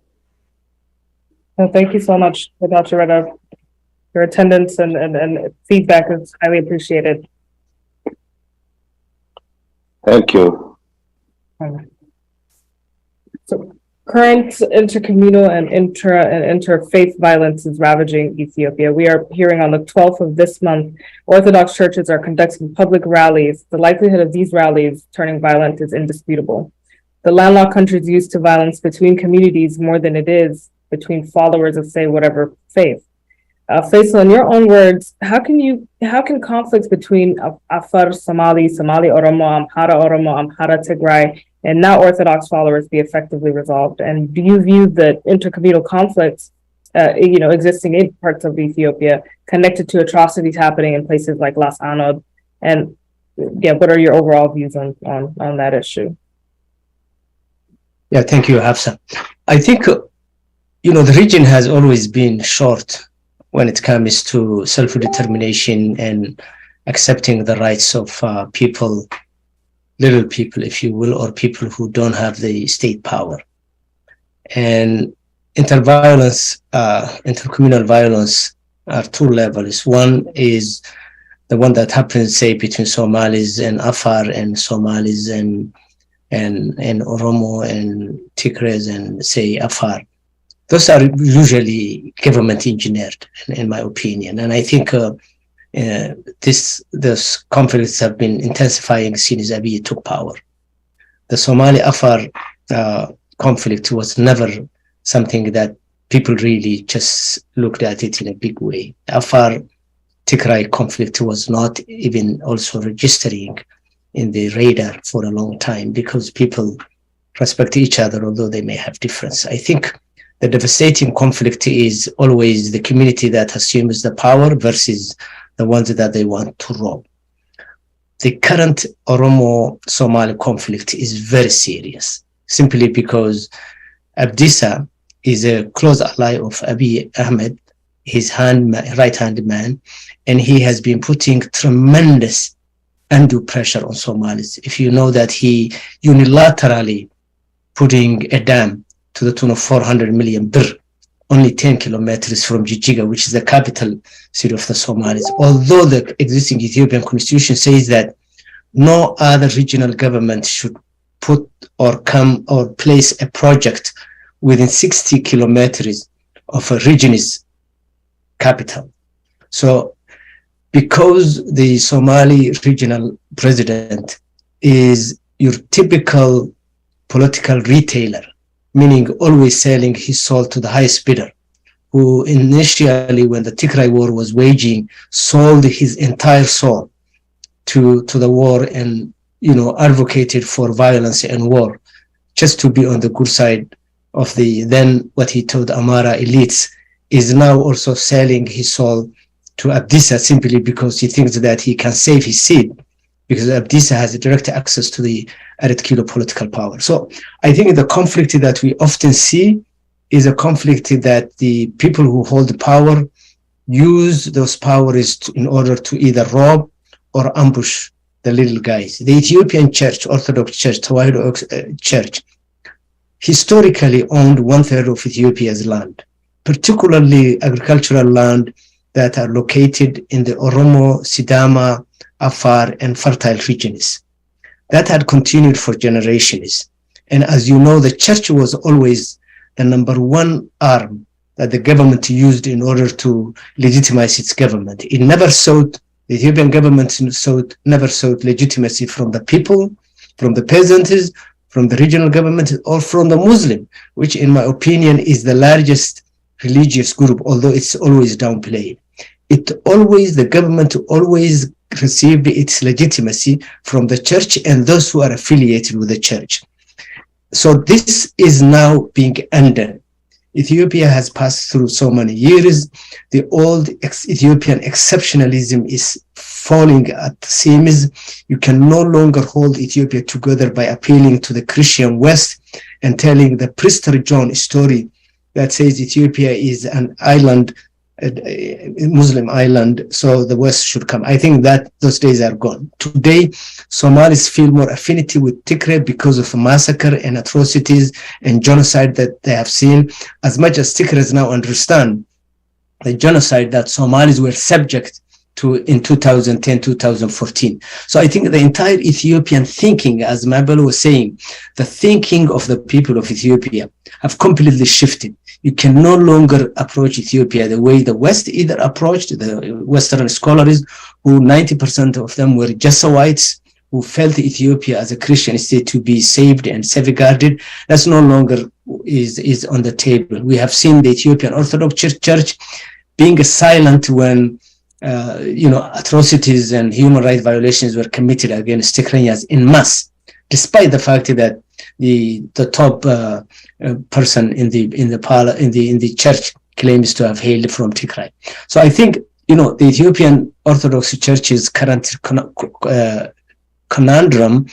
Well, thank you so much, Dr. Reda. Your attendance and feedback is highly appreciated. Thank you. So current intercommunal and interfaith violence is ravaging Ethiopia. We are hearing on the 12th of this month, Orthodox churches are conducting public rallies. The likelihood of these rallies turning violent is indisputable. The landlocked country is used to violence between communities more than it is between followers of, say, whatever faith. Faisal, in your own words, how can conflicts between Afar, Somali, Oromo, Amhara, Tigray, and now Orthodox followers be effectively resolved? And do you view the intercommunal conflicts, existing in parts of Ethiopia, connected to atrocities happening in places like Las Anod? And what are your overall views on that issue? Yeah, thank you, Hafsa. I think, the region has always been short when it comes to self-determination and accepting the rights of people, little people, if you will, or people who don't have the state power. And intercommunal violence are two levels. One is the one that happens, say, between Somalis and Afar, and Somalis and Oromo and Tigray and, say, Afar. Those are usually government engineered, in my opinion. And I think those conflicts have been intensifying since Abiy took power. The Somali-Afar conflict was never something that people really just looked at it in a big way. Afar-Tigray conflict was not even also registering in the radar for a long time because people respect each other, although they may have difference. I think the devastating conflict is always the community that assumes the power versus the ones that they want to rob. The current Oromo-Somali conflict is very serious, simply because Abdissa is a close ally of Abiy Ahmed, his right-hand man, and he has been putting tremendous undue pressure on Somalis. If you know that he unilaterally putting a dam to the tune of 400 million birr, only 10 kilometers from Jijiga, which is the capital city of the Somalis. Although the existing Ethiopian constitution says that no other regional government should put or come or place a project within 60 kilometers of a region's capital. So because the Somali regional president is your typical political retailer, meaning always selling his soul to the highest bidder, who initially, when the Tigray war was waging, sold his entire soul to the war and, advocated for violence and war just to be on the good side of the then what he told Amara elites, is now also selling his soul to Abdissa simply because he thinks that he can save his seat, because Abdissa has direct access to the Ered Kilo political power. So I think the conflict that we often see is a conflict that the people who hold the power use those powers in order to either rob or ambush the little guys. The Ethiopian Church, Orthodox Church, Tawahedo Church, historically owned 1/3 of Ethiopia's land, particularly agricultural land that are located in the Oromo, Sidama, Afar, and fertile regions. That had continued for generations. And as you know, the church was always the number one arm that the government used in order to legitimize its government. It never sought, the Ethiopian government never sought legitimacy from the people, from the peasants, from the regional government, or from the Muslim, which in my opinion is the largest religious group, although it's always downplayed. The government always received its legitimacy from the church and those who are affiliated with the church. So this is now being ended. Ethiopia has passed through so many years. The old Ethiopian exceptionalism is falling at the seams. You can no longer hold Ethiopia together by appealing to the Christian West and telling the Priester John story that says Ethiopia is an island Muslim island, so the West should come. I think that those days are gone. Today, Somalis feel more affinity with Tigray because of massacre and atrocities and genocide that they have seen. As much as Tigrays now understand the genocide that Somalis were subject to in 2010, 2014. So I think the entire Ethiopian thinking, as Mabel was saying, the thinking of the people of Ethiopia have completely shifted. You can no longer approach Ethiopia the way the West either approached, the Western scholars, who 90% of them were Jesuits, who felt Ethiopia as a Christian state to be saved and safeguarded. That's no longer is on the table. We have seen the Ethiopian Orthodox Church being silent when atrocities and human rights violations were committed against Tigrayans in mass, despite the fact that the top person in the church claims to have hailed from Tigray. So I think the Ethiopian Orthodox Church's current conundrum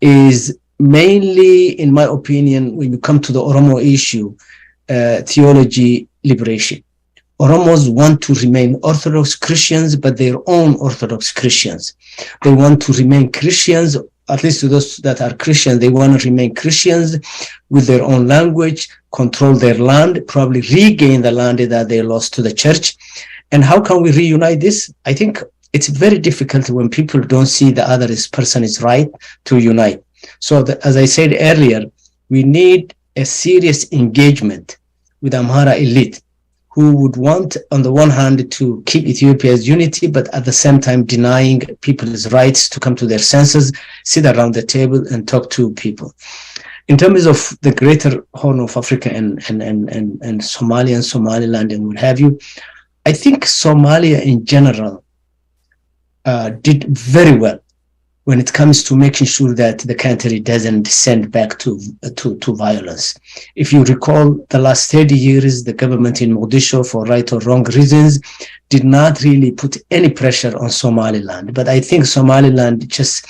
is mainly, in my opinion, when you come to the Oromo issue, theology liberation. Oromos want to remain Orthodox Christians, but their own Orthodox Christians. They want to remain Christians, at least to those that are Christians, they want to remain Christians with their own language, control their land, probably regain the land that they lost to the church. And how can we reunite this? I think it's very difficult when people don't see the other person is right to unite. So as I said earlier, we need a serious engagement with Amhara elite, who would want, on the one hand, to keep Ethiopia's unity, but at the same time denying people's rights to come to their senses, sit around the table and talk to people. In terms of the greater Horn of Africa and Somalia and Somaliland and what have you, I think Somalia in general did very well when it comes to making sure that the country doesn't descend back to violence. If you recall, the last 30 years, the government in Mogadishu, for right or wrong reasons, did not really put any pressure on Somaliland. But I think Somaliland just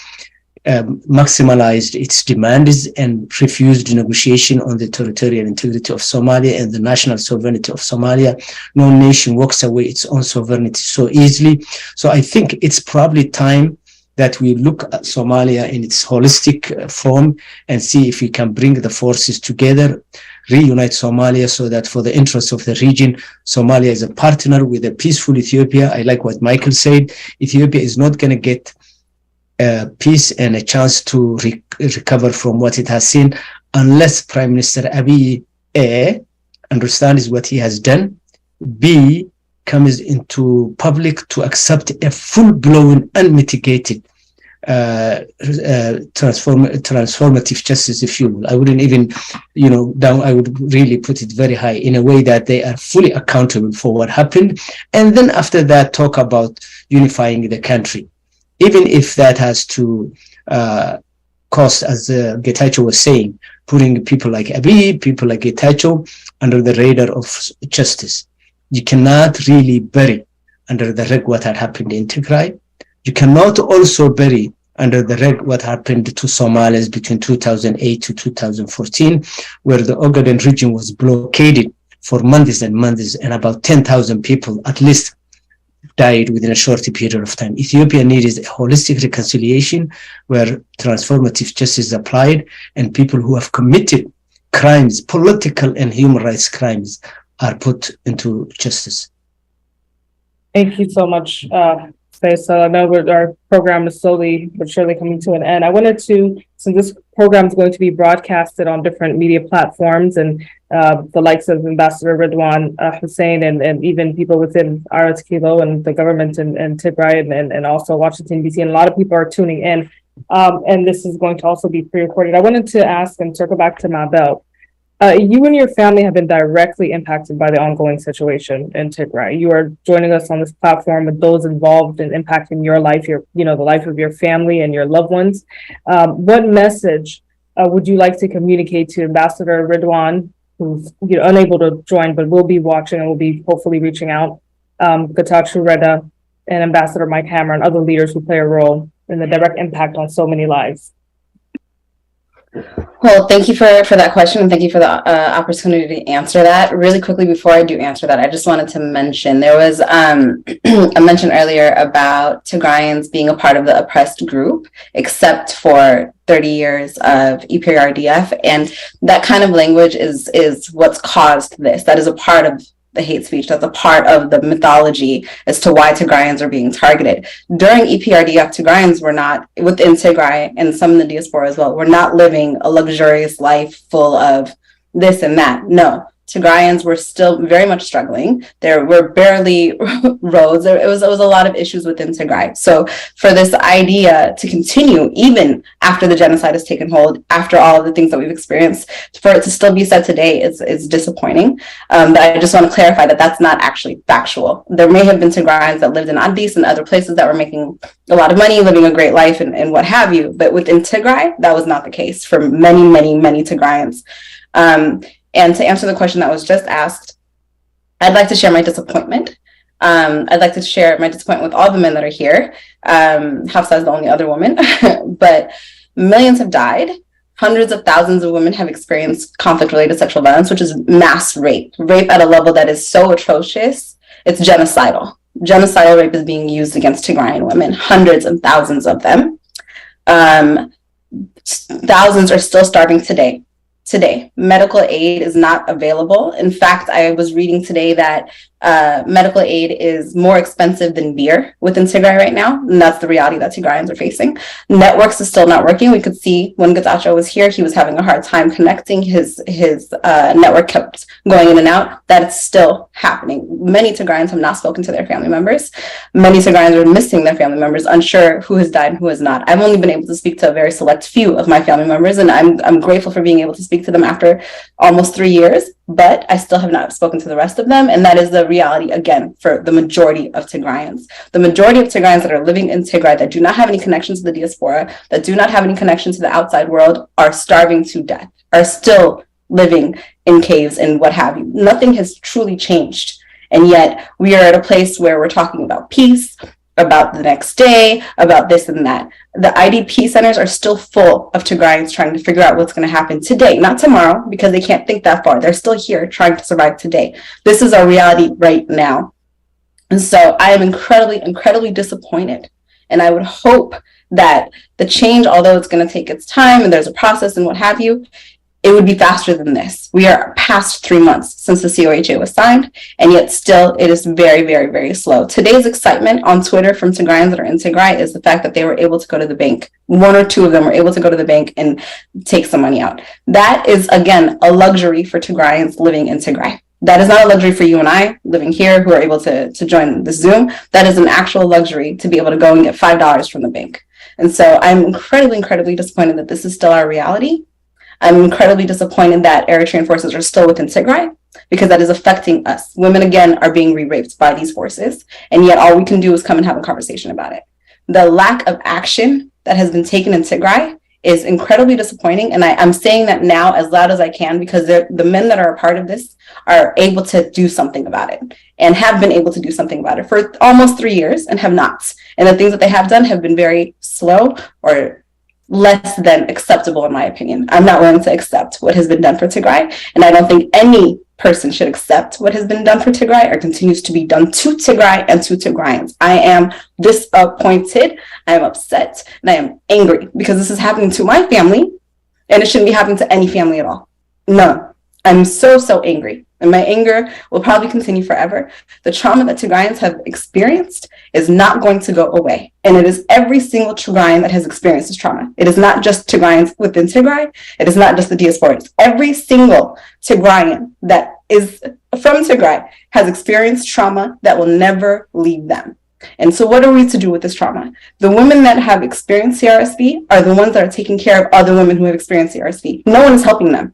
maximized its demands and refused negotiation on the territorial integrity of Somalia and the national sovereignty of Somalia. No nation walks away its own sovereignty so easily. So I think it's probably time that we look at Somalia in its holistic form and see if we can bring the forces together, reunite Somalia so that for the interests of the region, Somalia is a partner with a peaceful Ethiopia. I like what Michael said. Ethiopia is not going to get peace and a chance to recover from what it has seen unless Prime Minister Abiy A understands what he has done, B comes into public to accept a full-blown, unmitigated transformative justice, if you will. I wouldn't even, I would really put it very high in a way that they are fully accountable for what happened. And then after that, talk about unifying the country. Even if that has to cost, as Getachew was saying, putting people like Abiy, people like Getachew under the radar of justice. You cannot really bury under the rug what had happened in Tigray. You cannot also bury under the rug what happened to Somalis between 2008 to 2014, where the Ogaden region was blockaded for months and months, and about 10,000 people at least died within a short period of time. Ethiopia needs a holistic reconciliation where transformative justice is applied and people who have committed crimes, political and human rights crimes, are put into justice. Thank you so much, Faisal. I know our program is slowly but surely coming to an end. I wanted to, since this program is going to be broadcasted on different media platforms and the likes of Ambassador Ridwan Hussein and even people within Aras Kilo and the government and Tigray and also Washington, D.C., and a lot of people are tuning in. And this is going to also be pre-recorded. I wanted to ask and circle back to Mabel. You and your family have been directly impacted by the ongoing situation in Tigray. You are joining us on this platform with those involved in impacting your life, the life of your family and your loved ones. What message would you like to communicate to Ambassador Ridwan, who's unable to join but will be watching and will be hopefully reaching out, Getachew Reda and Ambassador Mike Hammer and other leaders who play a role in the direct impact on so many lives? Well, thank you for that question, and thank you for the opportunity to answer that. Really quickly, before I do answer that, I just wanted to mention there was a mention earlier about Tigrayans being a part of the oppressed group, except for 30 years of EPRDF, and that kind of language is what's caused this. That is a part of the hate speech. That's a part of the mythology as to why Tigrayans are being targeted. During EPRDF, Tigrayans were not, within Tigray and some in the diaspora as well, were not living a luxurious life full of this and that. No, Tigrayans were still very much struggling. There were barely roads. It was a lot of issues within Tigray. So for this idea to continue, even after the genocide has taken hold, after all of the things that we've experienced, for it to still be said today is disappointing. But I just want to clarify that that's not actually factual. There may have been Tigrayans that lived in Addis and other places that were making a lot of money, living a great life and what have you. But within Tigray, that was not the case for many, many, many Tigrayans. And to answer the question that was just asked, I'd like to share my disappointment. I'd like to share my disappointment with all the men that are here. Hafsa is the only other woman, but millions have died. Hundreds of thousands of women have experienced conflict-related sexual violence, which is mass rape. Rape at a level that is so atrocious, it's genocidal. Genocidal rape is being used against Tigrayan women, hundreds and thousands of them. Thousands are still starving today. Medical aid is not available. In fact, I was reading today that medical aid is more expensive than beer within Tigray right now, and that's the reality that Tigrayans are facing. Networks is still not working. We could see when Getachew was here, he was having a hard time connecting. His network kept going in and out. That is still happening. Many Tigrayans have not spoken to their family members. Many Tigrayans are missing their family members, unsure who has died and who has not. I've only been able to speak to a very select few of my family members, and I'm grateful for being able to speak to them after almost 3 years, but I still have not spoken to the rest of them, and that is the reality, again, for the majority of Tigrayans. The majority of Tigrayans that are living in Tigray that do not have any connection to the diaspora, that do not have any connection to the outside world, are starving to death, are still living in caves and what have you. Nothing has truly changed, and yet we are at a place where we're talking about peace, about the next day, about this and that. The IDP centers are still full of Tigrayans trying to figure out what's going to happen today, not tomorrow, because they can't think that far. They're still here trying to survive today. This is our reality right now. And so I am incredibly, incredibly disappointed. And I would hope that the change, although it's going to take its time and there's a process and what have you, it would be faster than this. We are past 3 months since the COHA was signed, and yet still it is very, very, very slow. Today's excitement on Twitter from Tigrayans that are in Tigray is the fact that they were able to go to the bank. 1 or 2 of them were able to go to the bank and take some money out. That is, again, a luxury for Tigrayans living in Tigray. That is not a luxury for you and I living here who are able to join the Zoom. That is an actual luxury to be able to go and get $5 from the bank. And so I'm incredibly, incredibly disappointed that this is still our reality. I'm incredibly disappointed that Eritrean forces are still within Tigray, because that is affecting us. Women, again, are being re-raped by these forces, and yet all we can do is come and have a conversation about it. The lack of action that has been taken in Tigray is incredibly disappointing, and I'm saying that now as loud as I can, because the men that are a part of this are able to do something about it, and have been able to do something about it for almost 3 years and have not. And the things that they have done have been very slow or less than acceptable, in my opinion. I'm not willing to accept what has been done for Tigray, and I don't think any person should accept what has been done for Tigray or continues to be done to Tigray and to Tigrayans. I am disappointed, I am upset, and I am angry because this is happening to my family, and it shouldn't be happening to any family at all. None. I'm so, so angry, and my anger will probably continue forever. The trauma that Tigrayans have experienced is not going to go away, and it is every single Tigrayan that has experienced this trauma. It is not just Tigrayans within Tigray. It is not just the diaspora. It's every single Tigrayan that is from Tigray has experienced trauma that will never leave them. And so what are we to do with this trauma? The women that have experienced CRSV are the ones that are taking care of other women who have experienced CRSV. No one is helping them.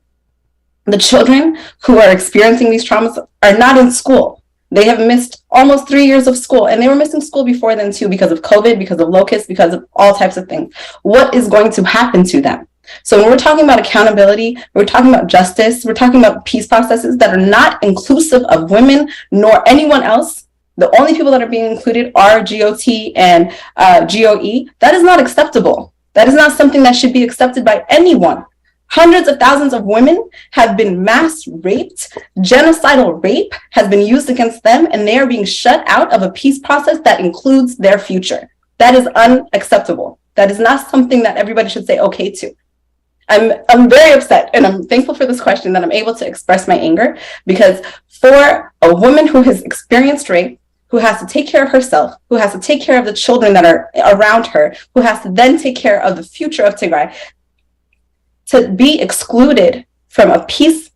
The children who are experiencing these traumas are not in school. They have missed almost 3 years of school, and they were missing school before then too, because of COVID, because of locusts, because of all types of things. What is going to happen to them? So when we're talking about accountability, we're talking about justice, we're talking about peace processes that are not inclusive of women nor anyone else. The only people that are being included are GOT and GOE. That is not acceptable. That is not something that should be accepted by anyone. Hundreds of thousands of women have been mass raped. Genocidal rape has been used against them, and they are being shut out of a peace process that includes their future. That is unacceptable. That is not something that everybody should say okay to. I'm very upset, and I'm thankful for this question that I'm able to express my anger, because for a woman who has experienced rape, who has to take care of herself, who has to take care of the children that are around her, who has to then take care of the future of Tigray, to be excluded from a peace,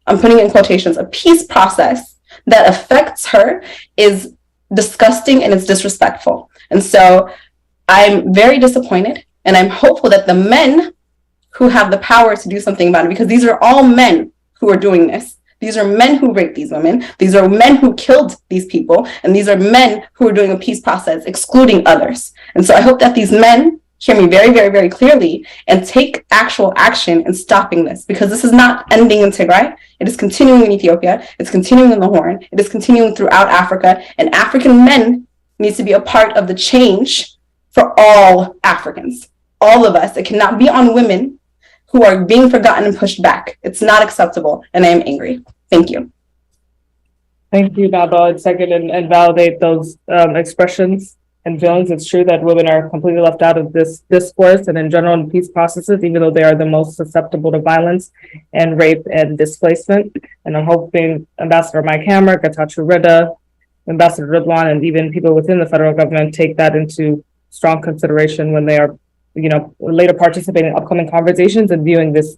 I'm putting in quotations, a peace process that affects her is disgusting and it's disrespectful. And so I'm very disappointed, and I'm hopeful that the men who have the power to do something about it, because these are all men who are doing this. These are men who raped these women. These are men who killed these people. And these are men who are doing a peace process, excluding others. And so I hope that these men hear me very, very, very clearly and take actual action in stopping this, because this is not ending in Tigray. It is continuing in Ethiopia. It's continuing in the Horn. It is continuing throughout Africa. And African men need to be a part of the change for all Africans, all of us. It cannot be on women who are being forgotten and pushed back. It's not acceptable, and I am angry. Thank you. Thank you, Naba. I'd second and validate those expressions and feelings. It's true that women are completely left out of this discourse and in general in peace processes, even though they are the most susceptible to violence and rape and displacement. And I'm hoping Ambassador Mike Hammer, Getachew Reda, Ambassador Ridwan, and even people within the federal government take that into strong consideration when they are, later participating in upcoming conversations and viewing this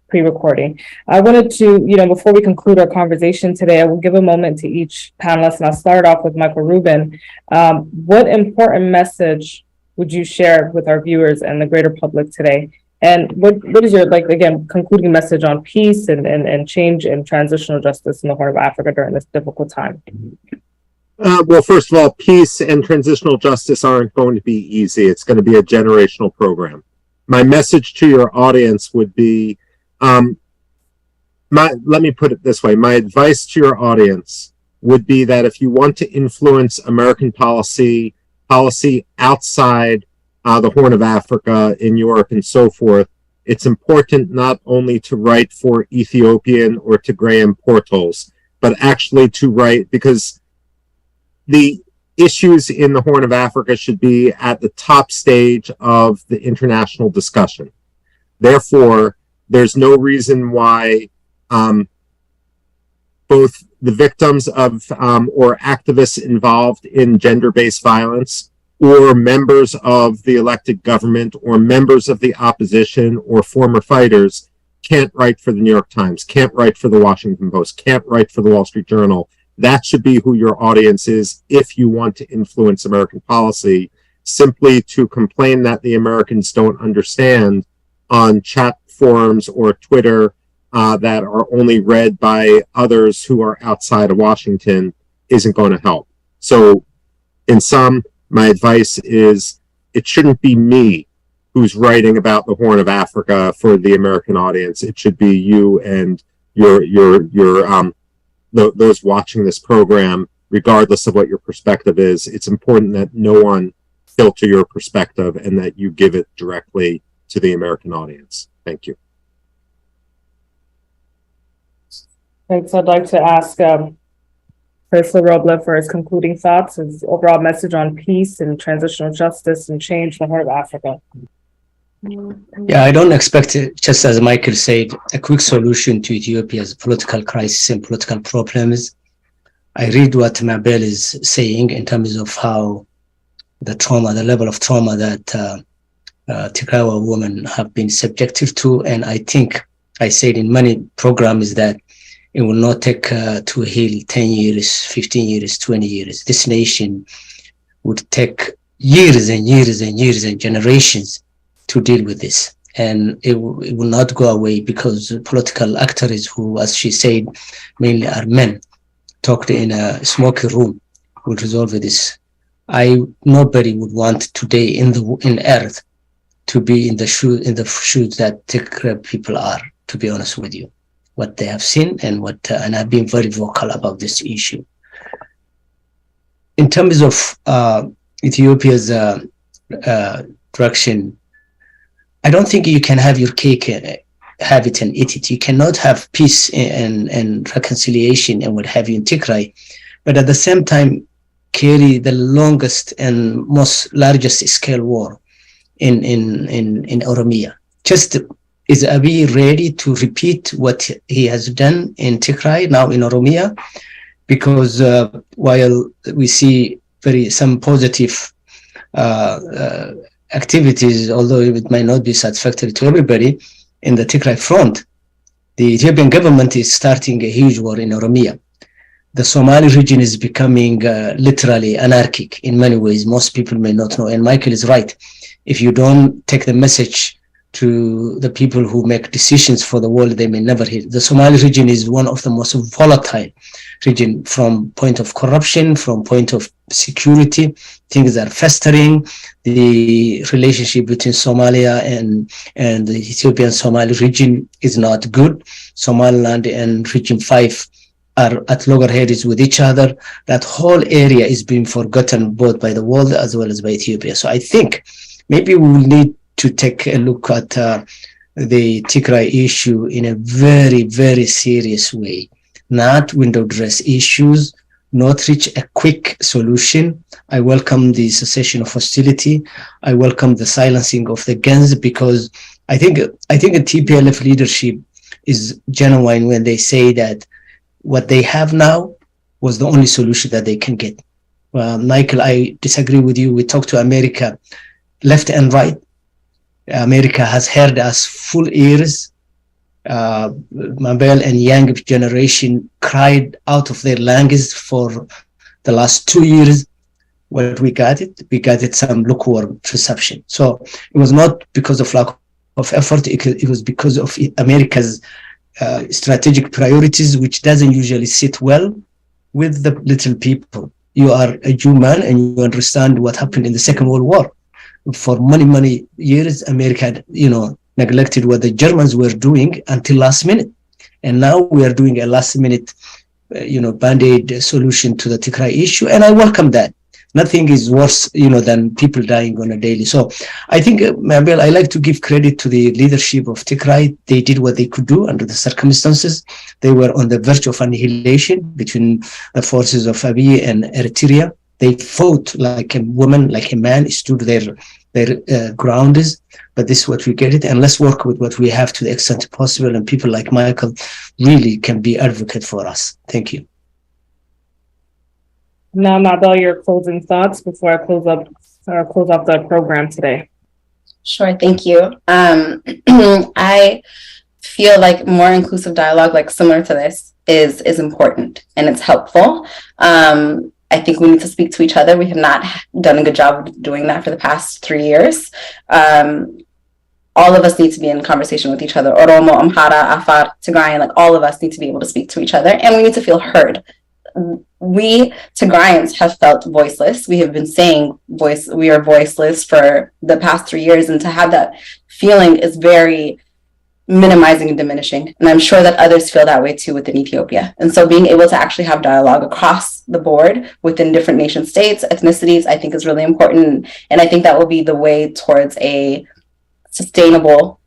pre-recording. I wanted to, before we conclude our conversation today, I will give a moment to each panelist, and I'll start off with Michael Rubin. What important message would you share with our viewers and the greater public today? And what is your, concluding message on peace and change and transitional justice in the Horn of Africa during this difficult time? Well, first of all, peace and transitional justice aren't going to be easy. It's going to be a generational program. My message to your audience would be, let me put it this way. My advice to your audience would be that if you want to influence American policy outside the Horn of Africa, in Europe and so forth, it's important not only to write for Ethiopian or Tigrayan portals, but actually to write, because the issues in the Horn of Africa should be at the top stage of the international discussion. Therefore, there's no reason why both the victims of or activists involved in gender-based violence, or members of the elected government, or members of the opposition, or former fighters can't write for the New York Times, can't write for the Washington Post, can't write for the Wall Street Journal. That should be who your audience is if you want to influence American policy. Simply to complain that the Americans don't understand on chat forums or Twitter that are only read by others who are outside of Washington isn't going to help. So in sum, my advice is it shouldn't be me who's writing about the Horn of Africa for the American audience. It should be you and your those watching this program, regardless of what your perspective is. It's important that no one filter your perspective and that you give it directly to the American audience. Thank you. Thanks. I'd like to ask Chris Roble for his concluding thoughts, his overall message on peace and transitional justice and change in the Horn of Africa. Yeah, I don't expect it, just as Michael said, a quick solution to Ethiopia's political crisis and political problems. I read what Mabel is saying in terms of how the level of trauma that Tigray women have been subjected to. And I think I said in many programs that it will not take to heal 10 years, 15 years, 20 years. This nation would take years and years and years and generations to deal with this, and it will not go away, because political actors who, as she said, mainly are men, talked in a smoky room, will resolve this. Nobody would want today in earth to be in the shoes that Tigray people are, to be honest with you, what they have seen and I've been very vocal about this issue. In terms of Ethiopia's direction, I don't think you can have your cake have it and eat it. You cannot have peace and reconciliation and what have you in Tigray, but at the same time carry the longest and most largest scale war in Oromia. Just is Abiy ready to repeat what he has done in Tigray now in Oromia? Because while we see some positive activities, although it might not be satisfactory to everybody, in the Tigray front, the Ethiopian government is starting a huge war in Oromia. The Somali region is becoming literally anarchic in many ways. Most people may not know, and Michael is right. If you don't take the message to the people who make decisions for the world, they may never hear. The Somali region is one of the most volatile region from point of corruption, from point of security. Things are festering. The relationship between Somalia and the Ethiopian Somali region is not good. Somaliland and Region 5 are at loggerheads with each other. That whole area is being forgotten both by the world as well as by Ethiopia. So I think maybe we will need to take a look at the Tigray issue in a very, very serious way. Not window dress issues, not reach a quick solution. I welcome the cessation of hostility. I welcome the silencing of the guns, because I think a TPLF leadership is genuine when they say that what they have now was the only solution that they can get. Michael, I disagree with you. We talked to America left and right. America has heard us full ears. Mabel and young generation cried out of their language for the last 2 years. What we got it some lukewarm reception. So it was not because of lack of effort. It was because of America's strategic priorities, which doesn't usually sit well with the little people. You are a Jew man and you understand what happened in the Second World War. For many years, America, neglected what the Germans were doing until last minute. And now we are doing a last minute, band-aid solution to the Tigray issue. And I welcome that. Nothing is worse, than people dying on a daily. So I think, Mabel, I like to give credit to the leadership of Tigray. They did what they could do under the circumstances. They were on the verge of annihilation between the forces of Abiy and Eritrea. They fought like a woman, like a man, stood their ground is. But this is what we get it, and let's work with what we have to the extent possible. And people like Michael really can be advocate for us. Thank you. Now, Mabel, your closing thoughts before I close up the program today. Sure, thank you. I feel like more inclusive dialogue, like similar to this, is important and it's helpful. I think we need to speak to each other. We have not done a good job of doing that for the past 3 years. All of us need to be in conversation with each other. Oromo, Amhara, Afar, Tigray, like all of us need to be able to speak to each other, and we need to feel heard. We Tigrayans have felt voiceless. We have been saying we are voiceless for the past 3 years, and to have that feeling is very minimizing and diminishing. And I'm sure that others feel that way too within Ethiopia. And so being able to actually have dialogue across the board within different nation states, ethnicities, I think is really important. And I think that will be the way towards a sustainable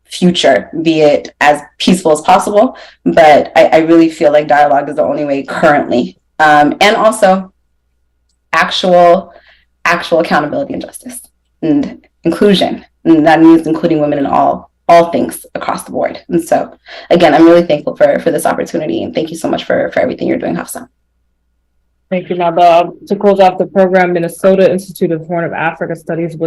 future, be it as peaceful as possible. But I really feel like dialogue is the only way currently. And also actual accountability and justice and inclusion. And that means including women in all things across the board. And so again, I'm really thankful for this opportunity, and thank you so much for everything you're doing, Hafsa. Thank you, Mabel. To close off the program, Minnesota Institute of Horn of Africa Studies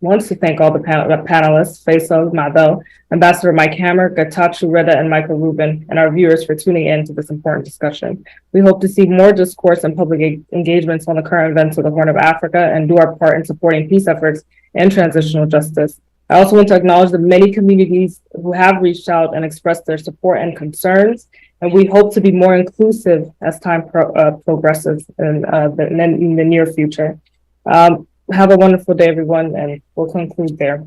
wants to thank all the panelists, Faisal, Mabel, Ambassador Mike Hammer, Getachew Reda, and Michael Rubin, and our viewers for tuning in to this important discussion. We hope to see more discourse and public engagements on the current events of the Horn of Africa and do our part in supporting peace efforts and transitional justice. I also want to acknowledge the many communities who have reached out and expressed their support and concerns, and we hope to be more inclusive as time progresses in the near future. Have a wonderful day, everyone, and we'll conclude there.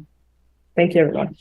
Thank you, everyone.